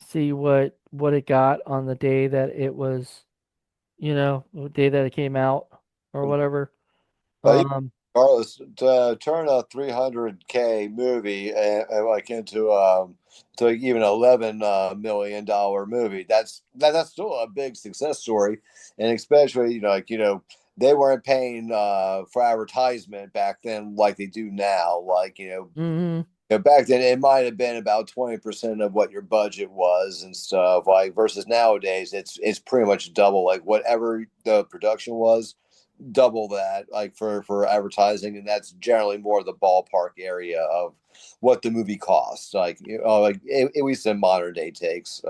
A: see what it got on the day that it was, you know, the day that it came out or whatever.
B: But
A: Um,
B: Carlos, to turn a 300K movie like into to like even $11 million movie, that's still a big success story, and especially they weren't paying for advertisement back then like they do now.
A: hmm
B: Back then it might have been about 20% of what your budget was and stuff. Like versus nowadays, it's pretty much double. Like whatever the production was, double that like for advertising, and that's generally more the ballpark area of what the movie costs, like like at least in modern day takes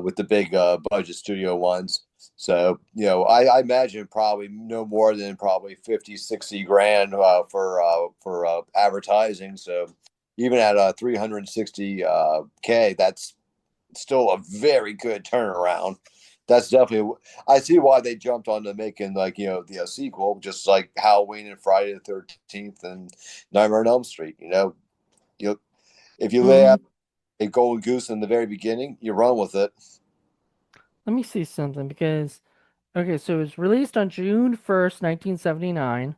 B: with the big budget studio ones. So I imagine probably no more than probably 50, 60 grand for advertising. So even at 360 k, that's still a very good turnaround. That's definitely. I see why they jumped on to making like the sequel, just like Halloween and Friday the 13th and Nightmare on Elm Street. You if you lay
A: hmm
B: out a golden goose in the very beginning, you run with it.
A: Let me see something because okay, so it was released on June 1st, 1979,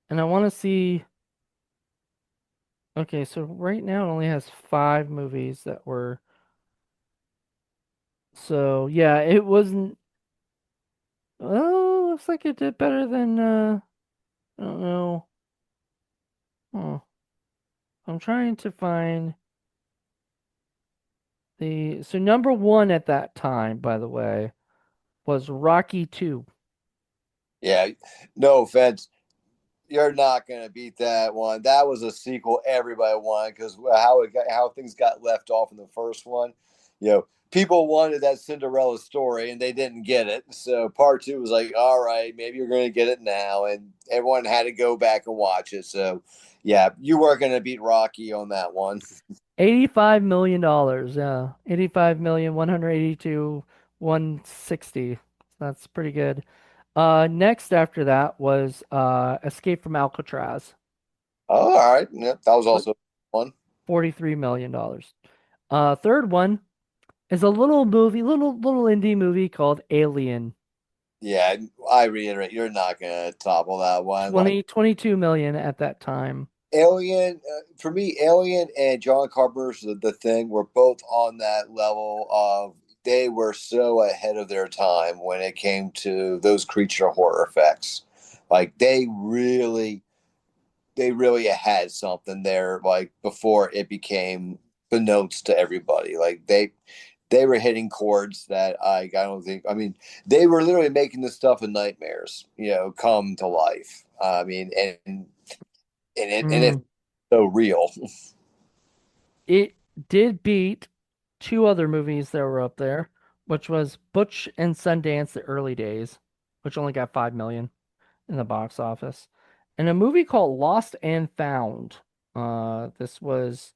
A: and I want to see. Okay, so right now it only has five movies that were. So yeah, it wasn't. Oh, looks like it did better than I don't know. Oh, I'm trying to find the so number one at that time, by the way, was Rocky 2.
B: Yeah, no offense. You're not going to beat that one. That was a sequel everybody wanted because how things got left off in the first one. You know, people wanted that Cinderella story and they didn't get it. So part two was like, all right, maybe you're going to get it now, and everyone had to go back and watch it. So yeah, you were going to beat Rocky on that one.
A: $85 million. Yeah. 85 million 182 160. That's pretty good. Next after that was Escape from Alcatraz.
B: Oh, all right, yeah, that was
A: What
B: also one.
A: $43 million. Third one is a little movie, little indie movie called Alien.
B: Yeah, I reiterate, you're not going to topple that one. Like
A: 22 million at that time.
B: Alien, for me, Alien and John Carpenter's the Thing were both on that level of they were so ahead of their time when it came to those creature horror effects. Like they really had something there. Like before it became the notes to everybody. Like they were hitting chords that I don't think. I mean, they were literally making the stuff in nightmares, come to life. I mean, and it's
A: Mm.
B: so real.
A: It did beat two other movies that were up there, which was Butch and Sundance: The Early Days, which only got 5 million in the box office, and a movie called Lost and Found. This was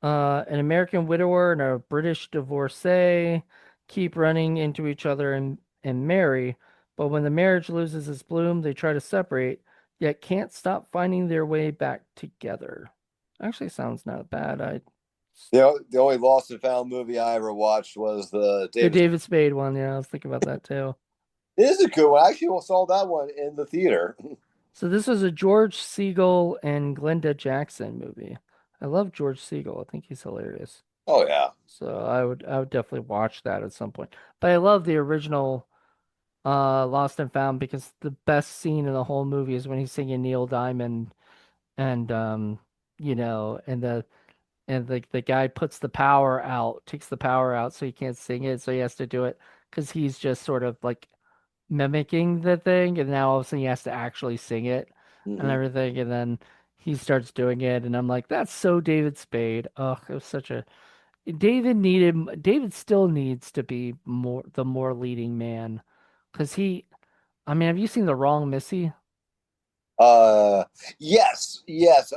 A: an American widower and a British divorcee keep running into each other and marry, but when the marriage loses its bloom, they try to separate, yet can't stop finding their way back together. Actually, sounds not bad.
B: The only lost and found movie I ever watched was the
A: The
B: David.
A: David Spade one, yeah, I was thinking about that too.
B: It is a good one. I actually saw that one in the theater.
A: So this was a George Segal and Glenda Jackson movie. I love George Segal. I think he's hilarious.
B: Oh yeah.
A: So I would definitely watch that at some point. But I love the original Lost and Found because the best scene in the whole movie is when he's singing Neil Diamond and and the guy puts the power out, takes the power out so he can't sing it, so he has to do it because he's just sort of like mimicking the thing, and now all of a sudden he has to actually sing it and
B: Mm-hmm.
A: everything, and then he starts doing it, and I'm like, that's so David Spade. Ugh, it was such a David still needs to be more leading man because I mean, have you seen The Wrong Missy?
B: Uh, yes, yes.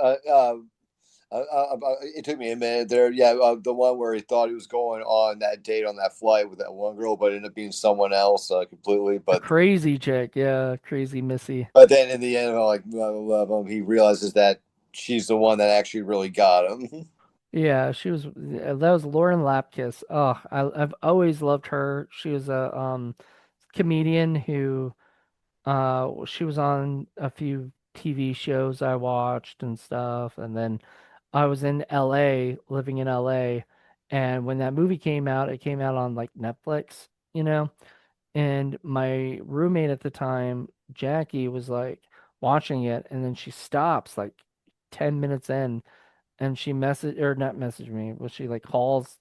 B: It took me a minute there. Yeah, the one where he thought he was going on that date on that flight with that one girl, but ended up being someone else completely.
A: A crazy chick, yeah, crazy Missy.
B: But then in the end, I'm like, I love him. He realizes that she's the one that actually really got him.
A: Yeah, that was Lauren Lapkus. Oh, I've always loved her. She was a comedian who she was on a few TV shows I watched and stuff, and then I was in LA, living in LA, and when that movie came out, it came out on like Netflix, you know, and my roommate at the time, Jackie, was like watching it, and then she stops like 10 minutes in, and she message or not message me, but she like calls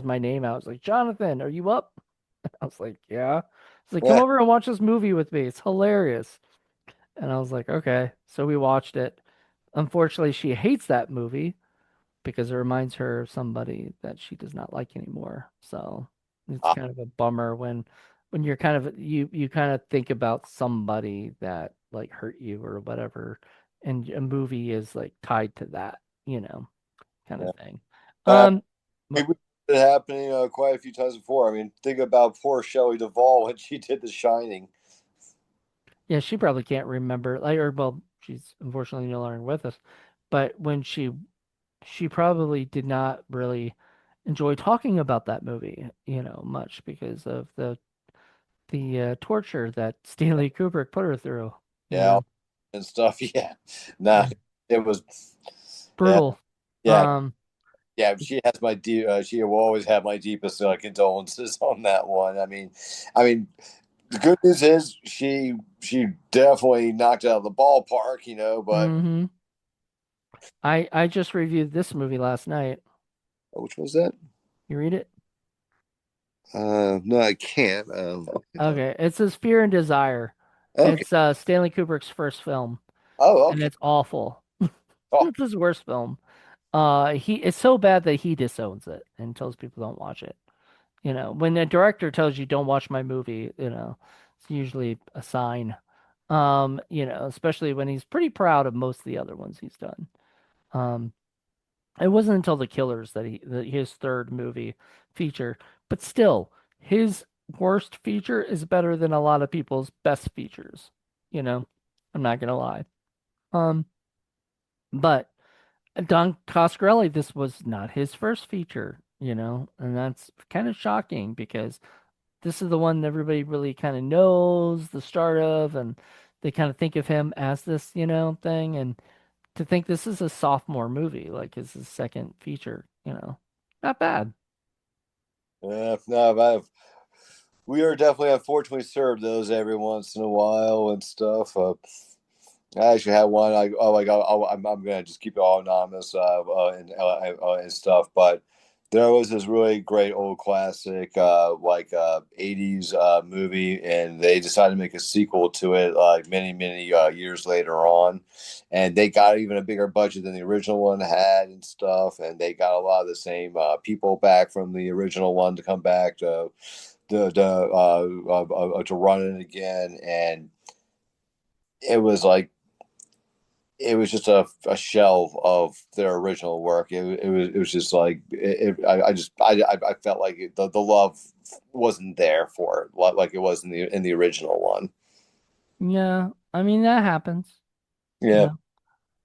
A: my name out. It's like, Jonathan, are you up? I was like, yeah. It's like, come
B: Yeah.
A: over and watch this movie with me. It's hilarious. And I was like, okay. So we watched it. Unfortunately, she hates that movie because it reminds her of somebody that she does not like anymore. So it's
B: Ah,
A: kind of a bummer when you're kind of you kind of think about somebody that like hurt you or whatever, and a movie is like tied to that, kind
B: yeah.
A: of thing.
B: Uh,
A: Um,
B: we've it happening quite a few times before. I mean, think about poor Shelley Duvall when she did The Shining.
A: yeah, she probably can't remember, like, or well, she's unfortunately no longer with us, but when she probably did not really enjoy talking about that movie, much because of the torture that Stanley Kubrick put her through, you
B: Yeah,
A: know.
B: and stuff. Yeah, nah,
A: Yeah.
B: it was. Yeah,
A: Brutal.
B: yeah.
A: Um,
B: Yeah, she has my deep. She will always have my deepest condolences on that one. I mean, the good news is she definitely knocked it out of the ballpark, But
A: Hmm. I just reviewed this movie last night.
B: which was that?
A: You read it?
B: No, I can't.
A: Okay, it says Fear and Desire.
B: Okay.
A: It's Stanley Kubrick's first film,
B: Oh,
A: and
B: okay.
A: it's awful.
B: Oh,
A: It's his worst film. He it's so bad that he disowns it and tells people don't watch it. When a director tells you don't watch my movie, it's usually a sign. Especially when he's pretty proud of most of the other ones he's done. Um, it wasn't until The Killers that his third movie feature, but still, his worst feature is better than a lot of people's best features. You know, I'm not gonna lie. Um, but Don Coscarelli, this was not his first feature, and that's kind of shocking because this is the one everybody really kind of knows the start of, and they kind of think of him as this, thing. And to think this is a sophomore movie, like it's his second feature, not bad.
B: yeah. No, we are definitely unfortunately served those every once in a while and stuff. I actually had one. I'm gonna just keep it all anonymous and stuff. But there was this really great old classic, '80s movie, and they decided to make a sequel to it, like many years later on, and they got even a bigger budget than the original one had and stuff, and they got a lot of the same people back from the original one to come back to run it again, and it was like it was just a shell of their original work. It was just like I felt like the love wasn't there for it like it was in the original one.
A: Yeah, I mean that happens, you
B: Yeah.
A: know.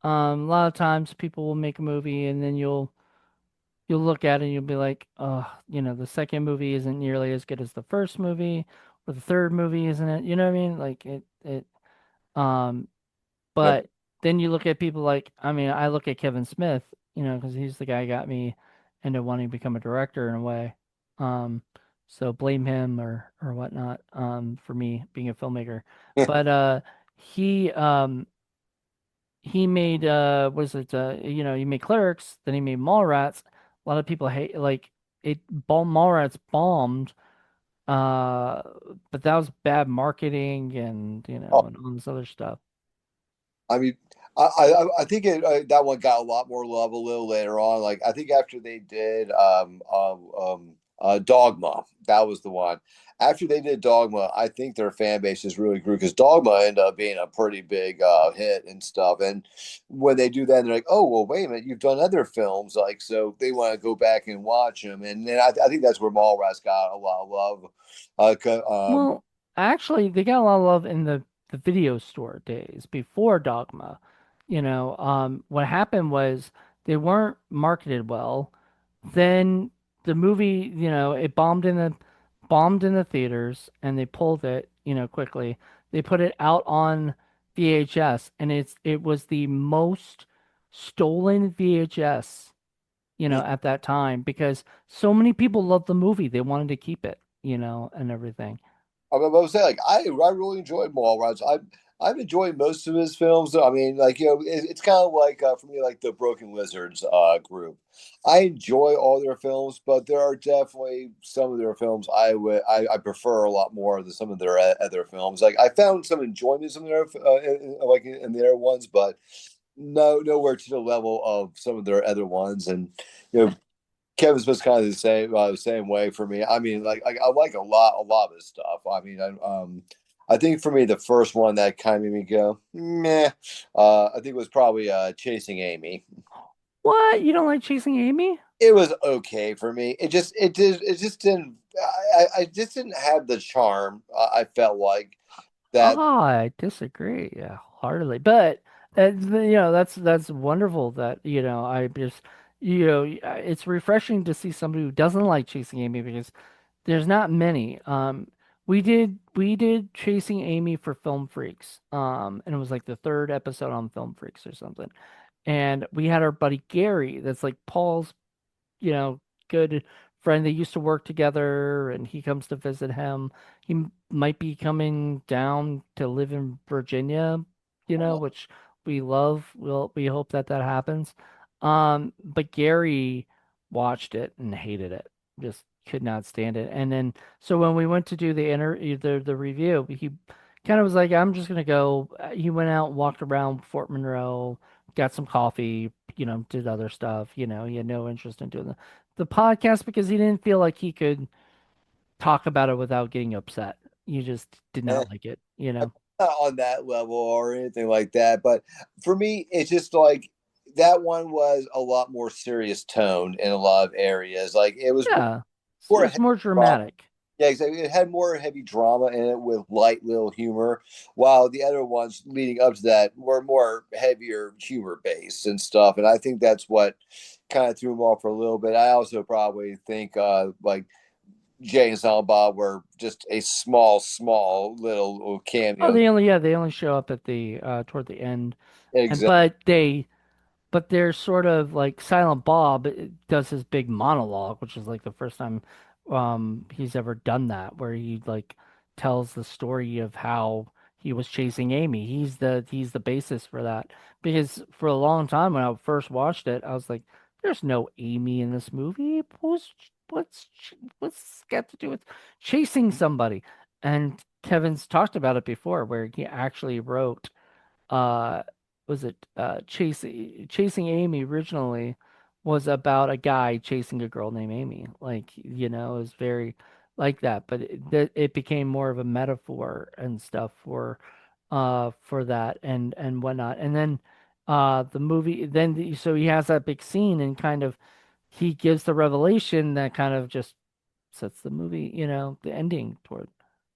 A: A lot of times people will make a movie and then you'll look at it and you'll be like, oh, the second movie isn't nearly as good as the first movie, or the third movie isn't it? You know what I mean? Like um,
B: Yep.
A: but then you look at people like, I mean, I look at Kevin Smith, because he's the guy who got me into wanting to become a director in a way. Um, so blame him or whatnot, for me being a filmmaker. But he um he made was it he made Clerks, then he made Mallrats. A lot of people hate like Mallrats bombed, uh, but that was bad marketing and
B: Oh,
A: and all this other stuff.
B: I mean, I think that one got a lot more love a little later on. Like I think after they did Dogma, that was the one. After they did Dogma, I think their fan base just really grew because Dogma ended up being a pretty big hit and stuff. And when they do that, they're like, "Oh, well, wait a minute, you've done other films, like so." They want to go back and watch them, and then I think that's where Mallrats got a lot of love.
A: Well, actually, they got a lot of love in the video store days before Dogma. What happened was they weren't marketed well. Then the movie, it bombed in the theaters, and they pulled it, quickly. They put it out on VHS, and it was the most stolen VHS, at that time because so many people loved the movie. They wanted to keep it, and everything.
B: I was saying, like, I really enjoyed Mallrats. I've enjoyed most of his films. I mean, like it's kind of like for me, like the Broken Lizards group. I enjoy all their films, but there are definitely some of their films I prefer a lot more than some of their other films. Like I found some enjoyment in some of their in their ones, but nowhere to the level of some of their other ones. And you know, Kevin Smith's kind of the same way for me. I mean, like I like a lot of his stuff. I mean, I think for me the first one that kind of made me go meh. I think it was probably Chasing Amy.
A: What? You don't like Chasing Amy?
B: It was okay for me. It just didn't. I just didn't have the charm. I felt like that.
A: Oh, I disagree. Yeah, heartily. But that's wonderful that I just it's refreshing to see somebody who doesn't like Chasing Amy because there's not many. We did Chasing Amy for Film Freaks. And it was like the third episode on Film Freaks or something. And we had our buddy Gary, that's like Paul's good friend. They used to work together, and he comes to visit him. Might be coming down to live in Virginia, which we love. We hope that that happens. But Gary watched it and hated it. Just could not stand it. And then so when we went to do the review, he kind of was like, I'm just gonna go. He went out, walked around Fort Monroe, got some coffee, did other stuff. He had no interest in doing the podcast because he didn't feel like he could talk about it without getting upset. He just did
B: Eh,
A: not like it.
B: not on that level or anything like that. But for me, it's just like that one was a lot more serious tone in a lot of areas. Like it was
A: Yeah. It
B: more
A: was more dramatic.
B: yeah, exactly. It had more heavy drama in it with light little humor, while the other ones leading up to that were more heavier humor based and stuff. And I think that's what kind of threw them off for a little bit. I also probably think like Jay and Silent Bob were just a small little
A: Oh,
B: cameo.
A: they only show up at the toward the end, and
B: Exactly.
A: but they're sort of like Silent Bob does his big monologue, which is like the first time he's ever done that, where he like tells the story of how he was chasing Amy. He's the basis for that. Because for a long time when I first watched it, I was like, there's no Amy in this movie. What's this got to do with chasing somebody? And Kevin's talked about it before, where he actually wrote uh was it chasing Amy originally was about a guy chasing a girl named Amy. Like, it was very like that, but it became more of a metaphor and stuff for that and whatnot. And then the movie so he has that big scene and kind of he gives the revelation that kind of just sets the movie, the ending toward.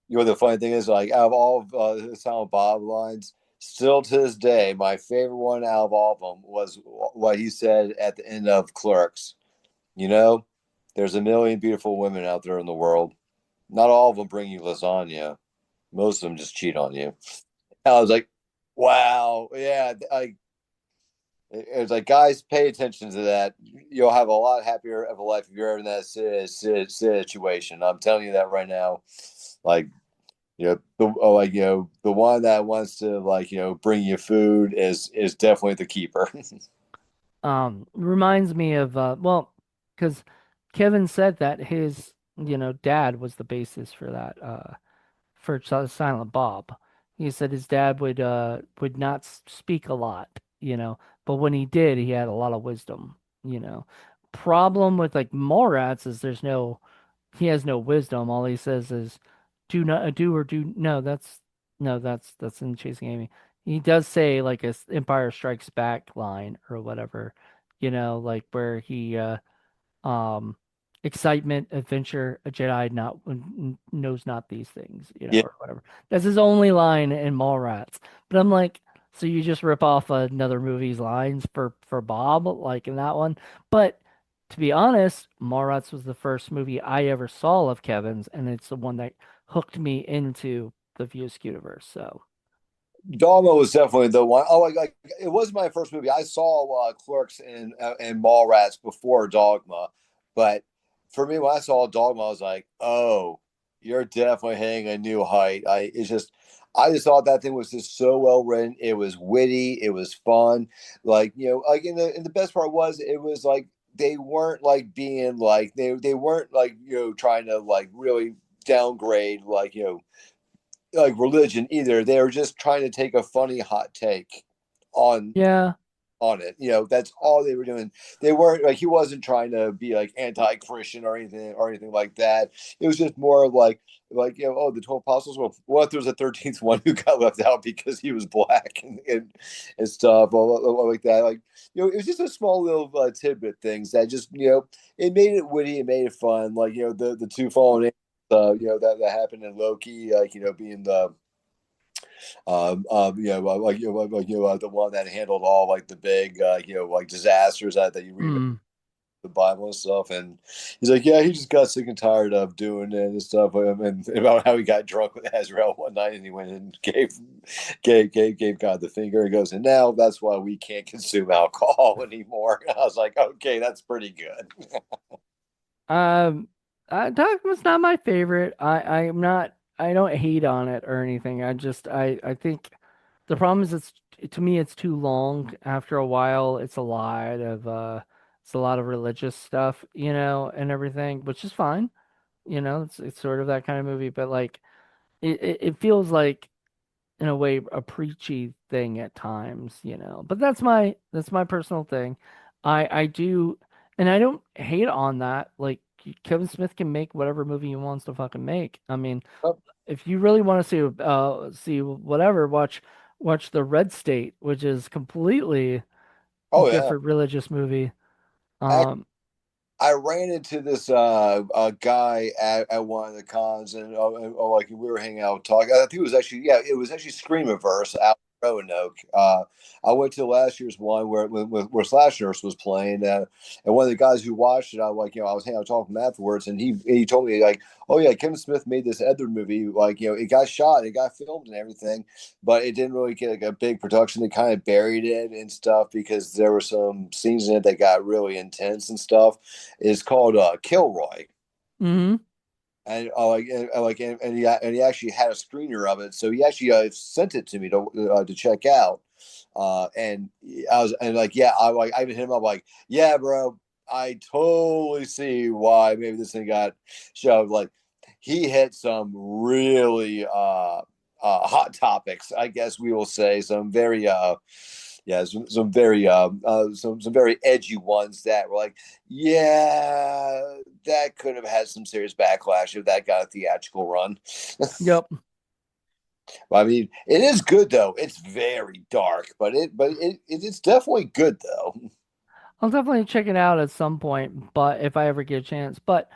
B: You know, the funny thing is, like, out of all of the Silent Bob lines, still to this day, my favorite one out of all of them was what he said at the end of Clerks. You know, there's a million beautiful women out there in the world. Not all of them bring you lasagna. Most of them just cheat on you. I was like, wow, yeah. It's like, guys, pay attention to that. You'll have a lot happier of a life if you're ever in that situation. I'm telling you that right now. Like, the one that wants to bring you food is definitely the keeper.
A: Reminds me of well, because Kevin said that his dad was the basis for that for Silent Bob. He said his dad would not speak a lot, but when he did, he had a lot of wisdom, you know. Problem with like Mallrats is he has no wisdom. All he says is do or do no, that's in Chasing Amy. He does say like a Empire Strikes Back line or whatever, like where he um excitement, adventure, a Jedi knows not these things,
B: Yeah,
A: or whatever. That's his only line in Mallrats. But I'm like, so you just rip off another movie's lines for Bob, like in that one. But to be honest, Mallrats was the first movie I ever saw of Kevin's, and it's the one that hooked me into the View Skewniverse. So
B: Dogma was definitely the one. Oh, like it was my first movie. I saw Clerks and Mallrats before Dogma, but for me, when I saw Dogma, I was like, oh, you're definitely hitting a new height. I just thought that thing was just so well written. It was witty. It was fun. Like, like in the best part was it was like they weren't like being like they weren't like trying to like really downgrade like religion either. They were just trying to take a funny hot take on
A: yeah,
B: on it. That's all they were doing. They weren't like he wasn't trying to be like anti-Christian or anything like that. It was just more of like oh, the 12 apostles. Well, what if there was a 13th one who got left out because he was black and stuff like that. Like it was just a small little tidbit things that just it made it witty, it made it fun. Like the two fallen that happened in Loki, like being the the one that handled all like the big like disasters that you read about.
A: mm.
B: the Bible and stuff, and he's like, yeah, he just got sick and tired of doing it and stuff, and about how he got drunk with Azrael one night, and he went and gave God the finger, and goes, and now that's why we can't consume alcohol anymore. I was like, okay, that's pretty good.
A: Um, Dogma's not my favorite. I'm not. I don't hate on it or anything. I think the problem is to me it's too long. After a while, it's a lot of religious stuff, and everything, which is fine. It's sort of that kind of movie, but like it feels like in a way a preachy thing at times. But that's my personal thing. I do, and I don't hate on that. Like Kevin Smith can make whatever movie he wants to fucking make. I mean,
B: Oh,
A: if you really want to see whatever, watch The Red State, which is completely
B: oh yeah.
A: different religious movie. Um,
B: I ran into this a guy at one of the cons, and like we were hanging out talking. I think it was actually Screamiverse out in Roanoke. I went to last year's one where Slash Nurse was playing, and one of the guys who watched it, I was hanging out talking with him afterwards, and he told me like, oh yeah, Kevin Smith made this other movie, like it got shot, it got filmed and everything, but it didn't really get like a big production. They kind of buried it and stuff because there were some scenes in it that got really intense and stuff. Is called Kilroy,
A: mhm.
B: and and he actually had a screener of it, so he actually sent it to me to check out. And I was and like yeah, I even hit him up like yeah, bro, I totally see why maybe this thing got shoved. Like he hit some really hot topics, I guess we will say, some very yeah, some very some very edgy ones that were like, yeah, that could have had some serious backlash if that got a theatrical run.
A: Yep.
B: I mean, it is good though. It's very dark, it's definitely good though.
A: I'll definitely check it out at some point, but if I ever get a chance. But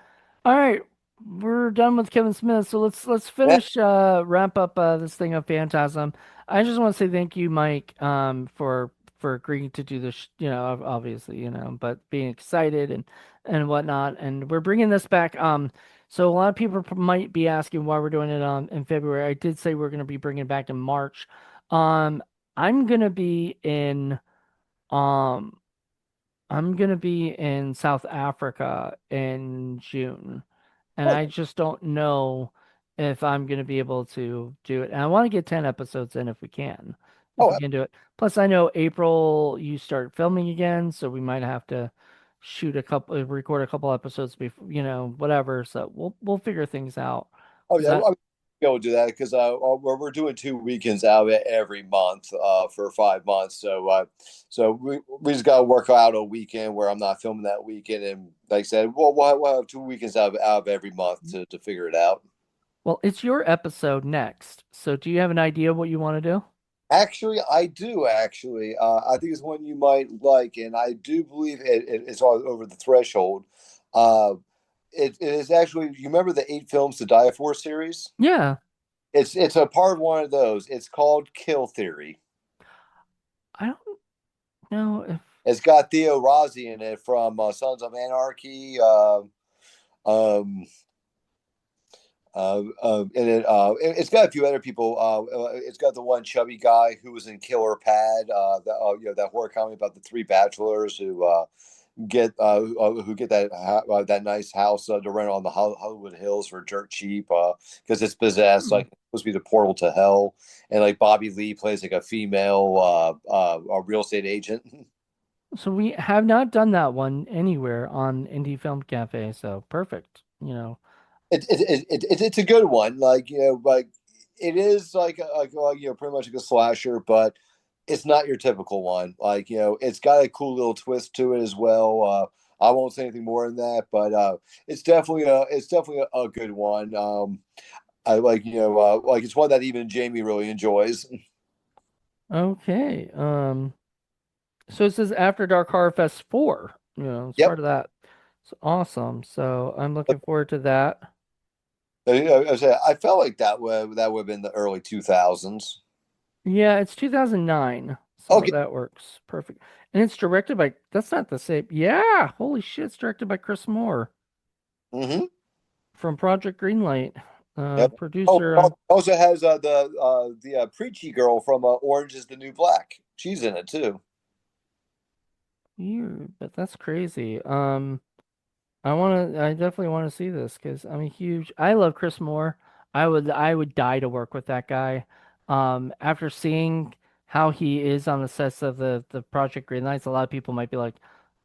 A: all right, we're done with Kevin Smith, so let's
B: Yeah.
A: finish wrap up this thing of Phantasm. I just want to say thank you, Mike, for agreeing to do this, obviously, but being excited and whatnot. And we're bringing this back. So a lot of people might be asking why we're doing it in February. I did say we're going to be bringing it back in March. Um, I'm gonna be in um. I'm gonna be in South Africa in June, and
B: Oh,
A: I just don't know if I'm gonna be able to do it. And I want to get 10 episodes in if we can, if we
B: oh,
A: can do it. Plus, I know April you start filming again, so we might have to record a couple episodes before, whatever. So we'll figure things out.
B: oh
A: Is
B: yeah.
A: that
B: I mean, be able to do that because we're doing 2 weekends out of it every month for 5 months. So we just got to work out a weekend where I'm not filming that weekend, and like I said, we'll have 2 weekends out of every month to figure it out.
A: well, it's your episode next. So do you have an idea what you want to do?
B: Actually, I do. Actually, I think it's one you might like, and I do believe it's all over the threshold. Uh, it is actually. You remember the 8 films to Die For series?
A: Yeah,
B: It's a part of one of those. It's called Kill Theory.
A: I don't know if.
B: It's got Theo Rossi in it from Sons of Anarchy. Um, and it's got a few other people. It's got the one chubby guy who was in Killer Pad, that horror comedy about the three bachelors who get that nice house to rent on the Hollywood Hills for dirt cheap because it's possessed,
A: Hmm.
B: like it's supposed to be the portal to hell. And like Bobby Lee plays like a female a real estate agent.
A: So we have not done that one anywhere on Indie Film Cafe, so perfect.
B: It's a good one. Like like it is pretty much like a slasher, but it's not your typical one. Like it's got a cool little twist to it as well. I won't say anything more than that, but it's definitely a good one. I like like it's one that even Jamie really enjoys.
A: Okay. So it says After Dark Horror Fest 4. It's
B: Yep.
A: part of that. It's awesome. So I'm looking forward to that.
B: I felt like that would have been the early 2000s.
A: Yeah, it's 2009. So
B: Okay.
A: that works perfect. And it's directed by, that's not the same. Yeah, holy shit, it's directed by Chris Moore
B: Mm-hmm.
A: from Project Greenlight.
B: Yep. Oh,
A: Producer on,
B: also has the preachy girl from Orange is the New Black. She's in it too.
A: you, but that's crazy. I definitely want to see this because I'm a huge, I love Chris Moore. I would die to work with that guy. After seeing how he is on the sets of the Project Green Lights, a lot of people might be like,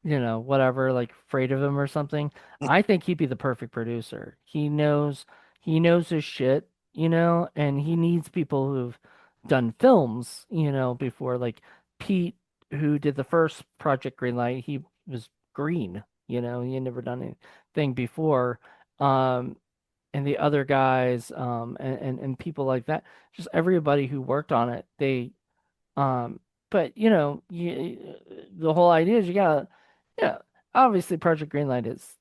A: whatever, like afraid of him or something. I think he'd be the perfect producer. He knows his shit, and he needs people who've done films, before, like Pete, who did the first Project Greenlight. He was green. He had never done anything before. Um, and the other guys, and people like that, just everybody who worked on it, um, but the whole idea is you gotta, yeah, obviously Project Greenlight is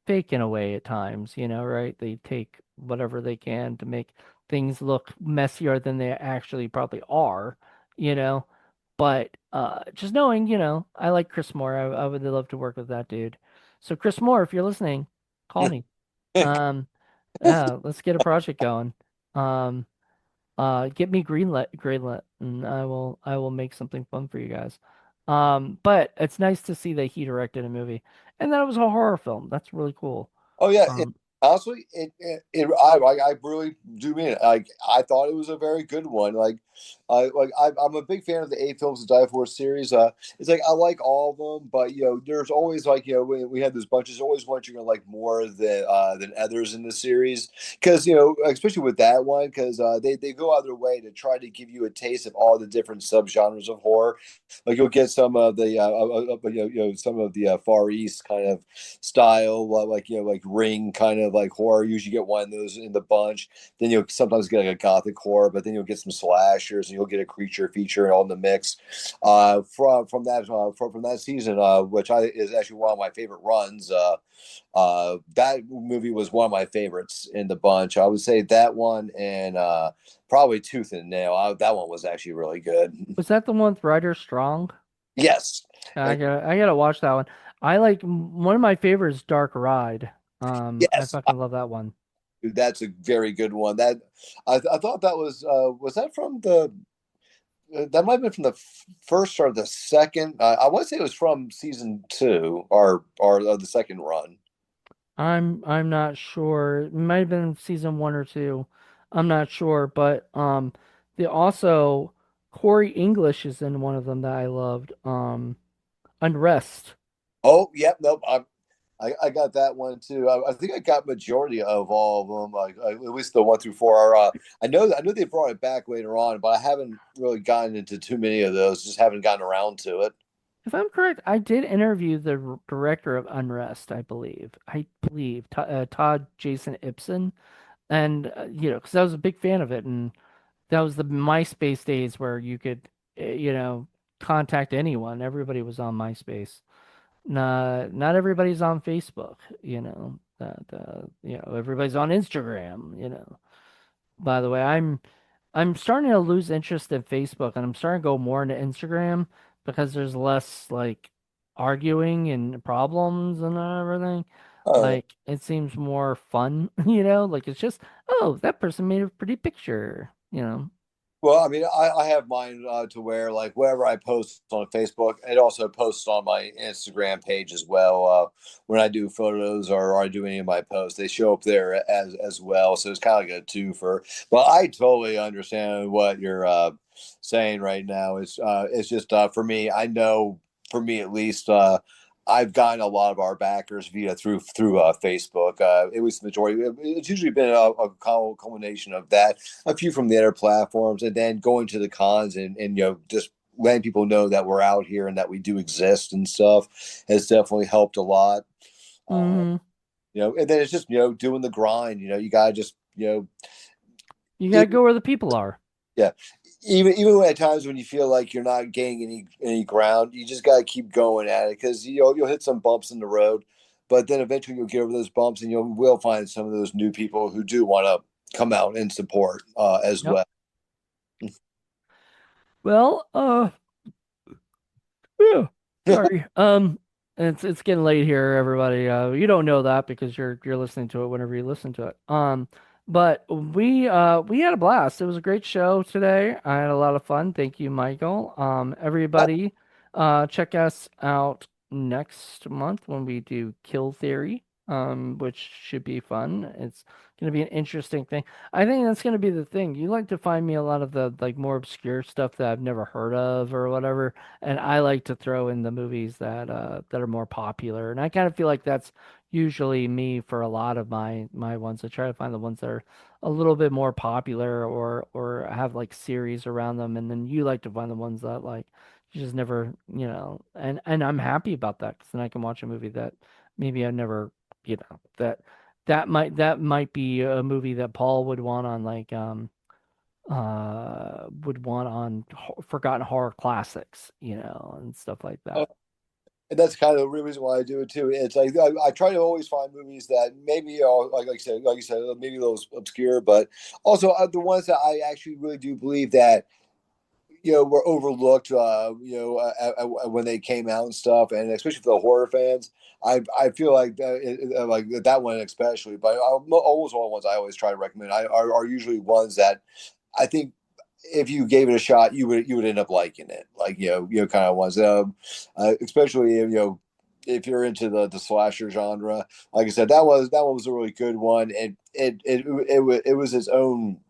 A: fake in a way at times, right? They take whatever they can to make things look messier than they actually probably are, you know. But just knowing, I like Chris Moore. I would love to work with that dude. So Chris Moore, if you're listening, call me. Um, yeah, let's get a project going. Um, get me greenlit, and I will make something fun for you guys. But it's nice to see that he directed a movie, and that it was a horror film. That's really cool.
B: Oh yeah,
A: Um,
B: honestly, I really do mean it. Like I thought it was a very good one. I'm a big fan of the Eight Films to Die For series. It's like I like all of them, but there's always like we had this bunch. There's always ones you're gonna like more than others in the series because especially with that one because they go out of their way to try to give you a taste of all the different subgenres of horror. Like you'll get some of the some of the Far East kind of style, like like Ring kind of like horror. Usually get one of those in the bunch. Then you'll sometimes get like a gothic horror, but then you'll get some slashers and you'll get a creature feature all in the mix. From that season, which is actually one of my favorite runs. That movie was one of my favorites in the bunch. I would say that one and probably Tooth and Nail. That one was actually really good.
A: was that the one with Ryder Strong?
B: Yes. And
A: I gotta watch that one. I like one of my favorites, Dark Ride. I
B: yes,
A: fucking love that one.
B: that's a very good one. I thought that was that from that might have been from the first or the second. I want to say it was from season two or the second run.
A: I'm not sure. It might have been season one or two. I'm not sure, but the also Corey English is in one of them that I loved. Unrest.
B: Oh, yep, nope. I got that one too. I think I got majority of all of them, at least the 1 through 4. I know they brought it back later on, but I haven't really gotten into too many of those. Just haven't gotten around to it.
A: If I'm correct, I did interview the director of Unrest, I believe. Todd Jason Ibsen, and because I was a big fan of it, and that was the MySpace days where you could, contact anyone. Everybody was on MySpace. Not everybody's on Facebook, everybody's on Instagram. By the way, I'm starting to lose interest in Facebook and I'm starting to go more into Instagram because there's less like arguing and problems and everything.
B: Oh,
A: Like it seems more fun, like it's just, oh, that person made a pretty picture.
B: well, I mean, I have mine to where like wherever I post on Facebook, it also posts on my Instagram page as well. When I do photos or I do any of my posts, they show up there as well. So it's kind of like a two for. But I totally understand what you're saying right now. It's just for me. I know for me at least. I've gotten a lot of our backers via through Facebook. It was the majority. It's usually been a culmination of that, a few from the other platforms, and then going to the cons and just letting people know that we're out here and that we do exist and stuff has definitely helped a lot. Uh,
A: Hmm.
B: and then it's just doing the grind. You gotta just
A: You gotta
B: even,
A: go where the people are.
B: yeah, even at times when you feel like you're not gaining any ground, you just gotta keep going at it because you'll hit some bumps in the road, but then eventually you'll get over those bumps and you will find some of those new people who do want to come out and support as
A: Yep.
B: well.
A: Well, Yeah. Sorry. It's getting late here, everybody. You don't know that because you're listening to it whenever you listen to it. But we had a blast. It was a great show today. I had a lot of fun. Thank you, Michael. Everybody, check us out next month when we do Kill Theory, which should be fun. It's gonna be an interesting thing. I think that's gonna be the thing. You like to find me a lot of the like more obscure stuff that I've never heard of or whatever, and I like to throw in the movies that are more popular. And I kind of feel like that's usually me for a lot of my ones. I try to find the ones that are a little bit more popular or have like series around them, and then you like to find the ones that like you just never, and I'm happy about that because then I can watch a movie that maybe I never, that might be a movie that Paul would want on like forgotten horror classics, and stuff like
B: Uh,
A: that.
B: and that's kind of the real reason why I do it too. It's like I try to always find movies that maybe are like you said, maybe those obscure, but also the ones that I actually really do believe that were overlooked. When they came out and stuff, and especially for the horror fans, I feel like like that one especially. But almost all the ones I always try to recommend are usually ones that I think if you gave it a shot, you would end up liking it. Like kind of ones. Especially if you're into the slasher genre. Like I said, that one was a really good one, and it was its own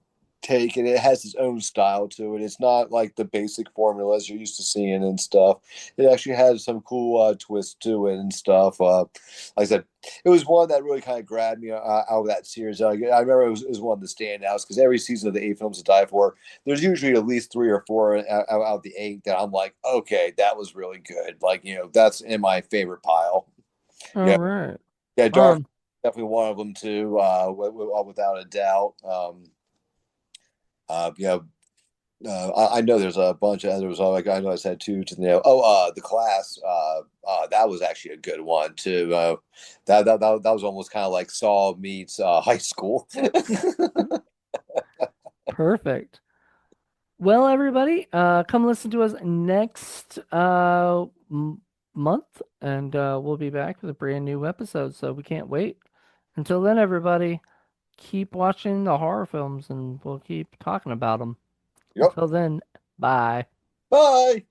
B: take, and it has its own style to it. It's not like the basic formulas you're used to seeing and stuff. It actually has some cool twists to it and stuff. Like I said, it was one that really kind of grabbed me out of that series. I remember it was one of the standouts because every season of the 8 films to die for, there's usually at least 3 or 4 out of the 8 that I'm like, okay, that was really good. Like that's in my favorite pile.
A: All
B: Yeah,
A: right.
B: yeah, Dark
A: Um,
B: definitely one of them too, without a doubt. Yeah, I know there's a bunch of others. Like I know I said two to nail. Oh, the Class. That was actually a good one too. That was almost kind of like Saw meets high school.
A: Perfect. Well, everybody, come listen to us next month, and we'll be back with a brand new episode. So we can't wait. Until then, everybody, keep watching the horror films, and we'll keep talking about them.
B: Yep.
A: Until then, bye.
B: Bye.